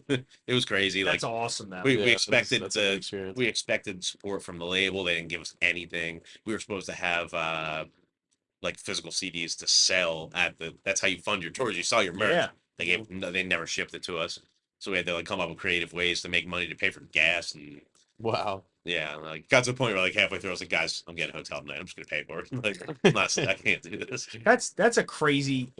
It was crazy. That's like awesome. That we Yeah, expected that's a good experience. we expected support from the label. They didn't give us anything. We were supposed to have like physical CDs to sell at that's how you fund your tours. You sell your merch. Yeah. They never shipped it to us. So we had to like come up with creative ways to make money to pay for gas. And Wow. yeah, like got to the point where like halfway through I was like, guys, I'm getting a hotel tonight. I'm just gonna pay for it. Like I can't do this. That's a crazy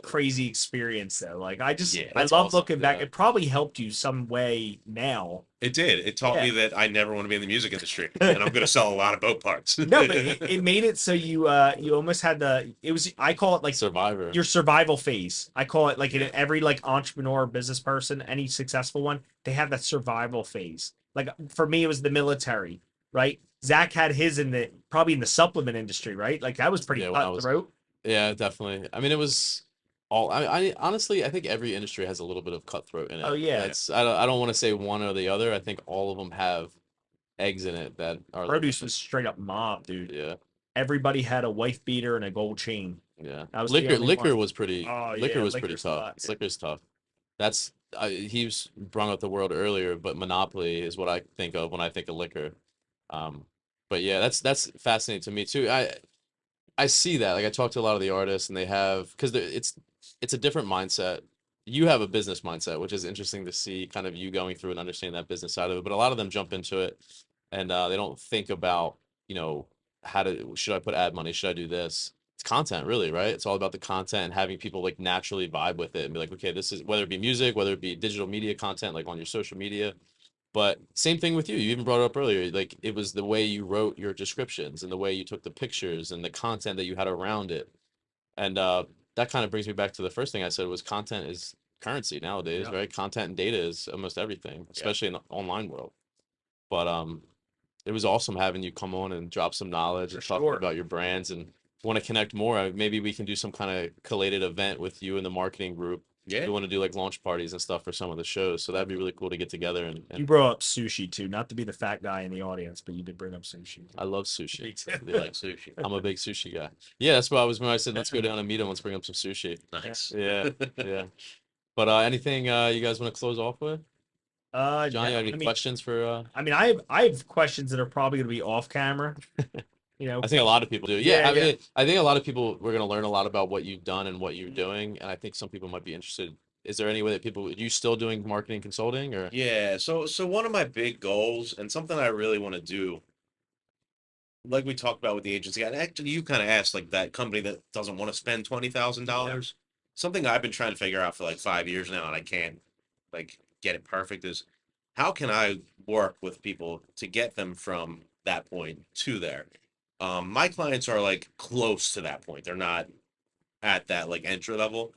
experience though. Like I that's love awesome. looking back. Yeah. It probably helped you some way now. It did. It taught me that I never want to be in the music industry, and I'm gonna sell a lot of boat parts. No, but it made it so you almost had I call it like Survivor. your survival phase. I call it like in every like entrepreneur business person, any successful one, they have that survival phase. Like for me, it was the military, right? Zach had his probably in the supplement industry, right? Like that was pretty cutthroat. Yeah, definitely. I mean, it was all. I honestly, I think every industry has a little bit of cutthroat in it. Oh yeah. I don't want to say one or the other. I think all of them have eggs in it that are. Produce was straight up mob, dude. Yeah. Everybody had a wife beater and a gold chain. Yeah. That was the only Liquor one. was pretty. Oh, Liquor yeah, was pretty liquor's tough. hot, yeah. Liquor's tough. That's he was brung up the world earlier, but Monopoly is what I think of when I think of liquor. But yeah, that's fascinating to me too. I see that. Like I talk to a lot of the artists, and they have because it's a different mindset. You have a business mindset, which is interesting to see. Kind of you going through and understanding that business side of it. But a lot of them jump into it, and they don't think about should I put ad money? Should I do this? It's content, really, right? It's all about the content and having people like naturally vibe with it and be like, okay, this is whether it be music, whether it be digital media content, like on your social media. But same thing with you. You even brought it up earlier. Like it was the way you wrote your descriptions and the way you took the pictures and the content that you had around it. And that kind of brings me back to the first thing I said was content is currency nowadays, right? Content and data is almost everything, especially in the online world. But it was awesome having you come on and drop some knowledge and talk about your brands and want to connect more. Maybe we can do some kind of collated event with you and the marketing group. Yeah. We want to do like launch parties and stuff for some of the shows. So that'd be really cool to get together. And you brought up sushi too, not to be the fat guy in the audience, but you did bring up sushi. I love sushi. You like sushi. I'm a big sushi guy. Yeah, that's what I was when I said let's go down and meet him. Let's bring up some sushi. Nice. Yeah, yeah. But anything you guys want to close off with? John, you have any questions for? I mean, I have questions that are probably going to be off camera. You know, I think a lot of people do. Yeah, Yeah, I yeah. mean, I think a lot of people we're gonna learn a lot about what you've done and what you're doing, and I think some people might be interested. Is there any way that people, are you still doing marketing consulting or? Yeah, so one of my big goals and something I really want to do, like we talked about with the agency, and actually you kind of asked like that company that doesn't want to spend $20,000. Something I've been trying to figure out for like 5 years now, and I can't like get it perfect is how can I work with people to get them from that point to there? My clients are like close to that point. They're not at that like entry level.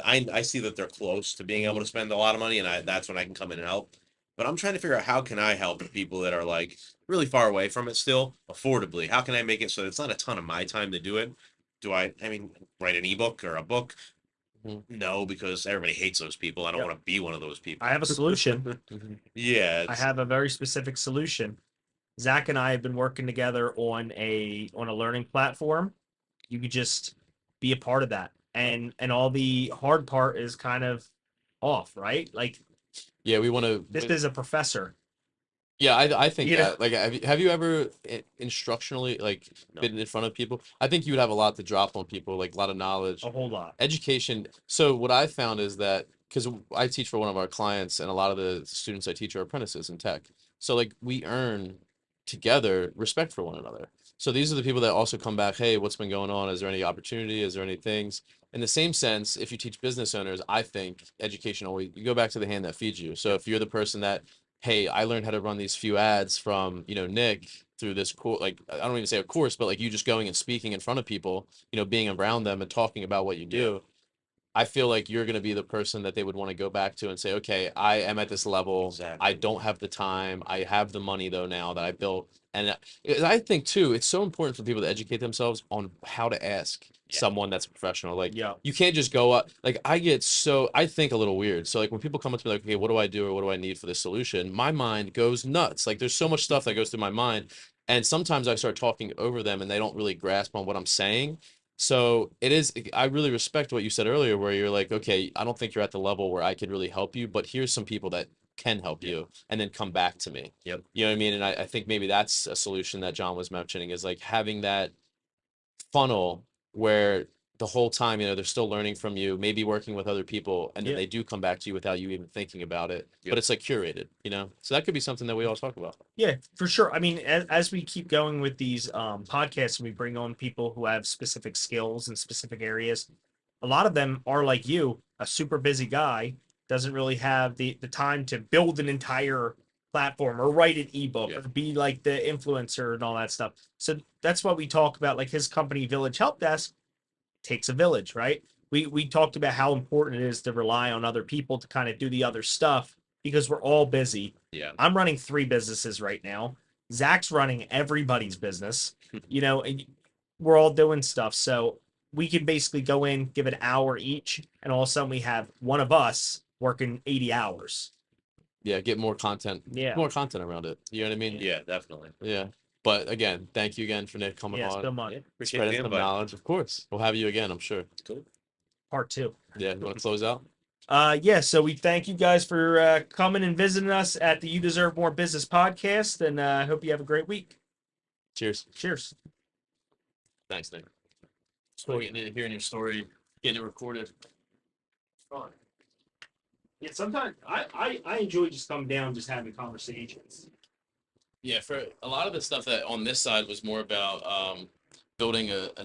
I see that they're close to being able to spend a lot of money, and that's when I can come in and help. But I'm trying to figure out how can I help people that are like really far away from it still affordably. How can I make it so it's not a ton of my time to do it? I mean, write an ebook or a book? Mhm. No, because everybody hates those people. I don't Yep. want to be one of those people. I have a solution. Yeah, I have a very specific solution. Zach and I have been working together on a learning platform. You could just be a part of that, and all the hard part is kind of off, right? Like Yeah, we want to. this is a professor. Yeah, I think You know? that. Like, have you ever instructionally like No. been in front of people? I think you would have a lot to drop on people, like a lot of knowledge. A whole lot. Education. So what I found is that because I teach for one of our clients, and a lot of the students I teach are apprentices in tech. So like we earn together respect for one another. So these are the people that also come back. Hey, what's been going on? Is there any opportunity? Is there any things? In the same sense, if you teach business owners, I think education always you go back to the hand that feeds you. So if you're the person that, hey, I learned how to run these few ads from, Nick through this course, like I don't even say a course, but like you just going and speaking in front of people, being around them and talking about what you do. I feel like you're going to be the person that they would want to go back to and say, okay, I am at this level. Exactly. I don't have the time. I have the money though now that I built. And I think too, it's so important for people to educate themselves on how to ask someone that's a professional. Like Yeah. you can't just go up. Like I think a little weird. So like when people come up to me like, okay, what do I do or what do I need for this solution? My mind goes nuts. Like there's so much stuff that goes through my mind. And sometimes I start talking over them and they don't really grasp on what I'm saying. So I really respect what you said earlier, where you're like, okay, I don't think you're at the level where I could really help you, but here's some people that can help you and then come back to me. Yep. You know what I mean? And I think maybe that's a solution that John was mentioning is like having that funnel where the whole time, they're still learning from you, maybe working with other people, and then Yeah. they do come back to you without you even thinking about it. Yep. But it's like curated, So that could be something that we all talk about. Yeah, for sure. I mean, as we keep going with these podcasts and we bring on people who have specific skills in specific areas, a lot of them are like you, a super busy guy, doesn't really have the time to build an entire platform or write an ebook Yeah. or be like the influencer and all that stuff. So that's what we talk about. Like his company, Village Help Desk, takes a village, right? We talked about how important it is to rely on other people to kind of do the other stuff because we're all busy. Yeah. I'm running 3 businesses right now. Zach's running everybody's business, and we're all doing stuff. So we can basically go in, give an hour each, and all of a sudden we have one of us working 80 hours. Yeah, get more content, Yeah. more content around it. You know what I mean? Yeah, definitely. Yeah. But again, thank you again for Nick coming Yeah, on. still money. Appreciate Spreading the some invite. knowledge. Of course. We'll have you again, I'm sure. Cool. Part 2. Yeah. You want to close out? Yeah, so we thank you guys for coming and visiting us at the You Deserve More Business podcast, and I hope you have a great week. Cheers. Cheers. Thanks, Nick. Hearing your story, getting it recorded. Fun. Yeah, sometimes I enjoy just coming down, just having conversations. Yeah, for a lot of the stuff that on this side was more about building a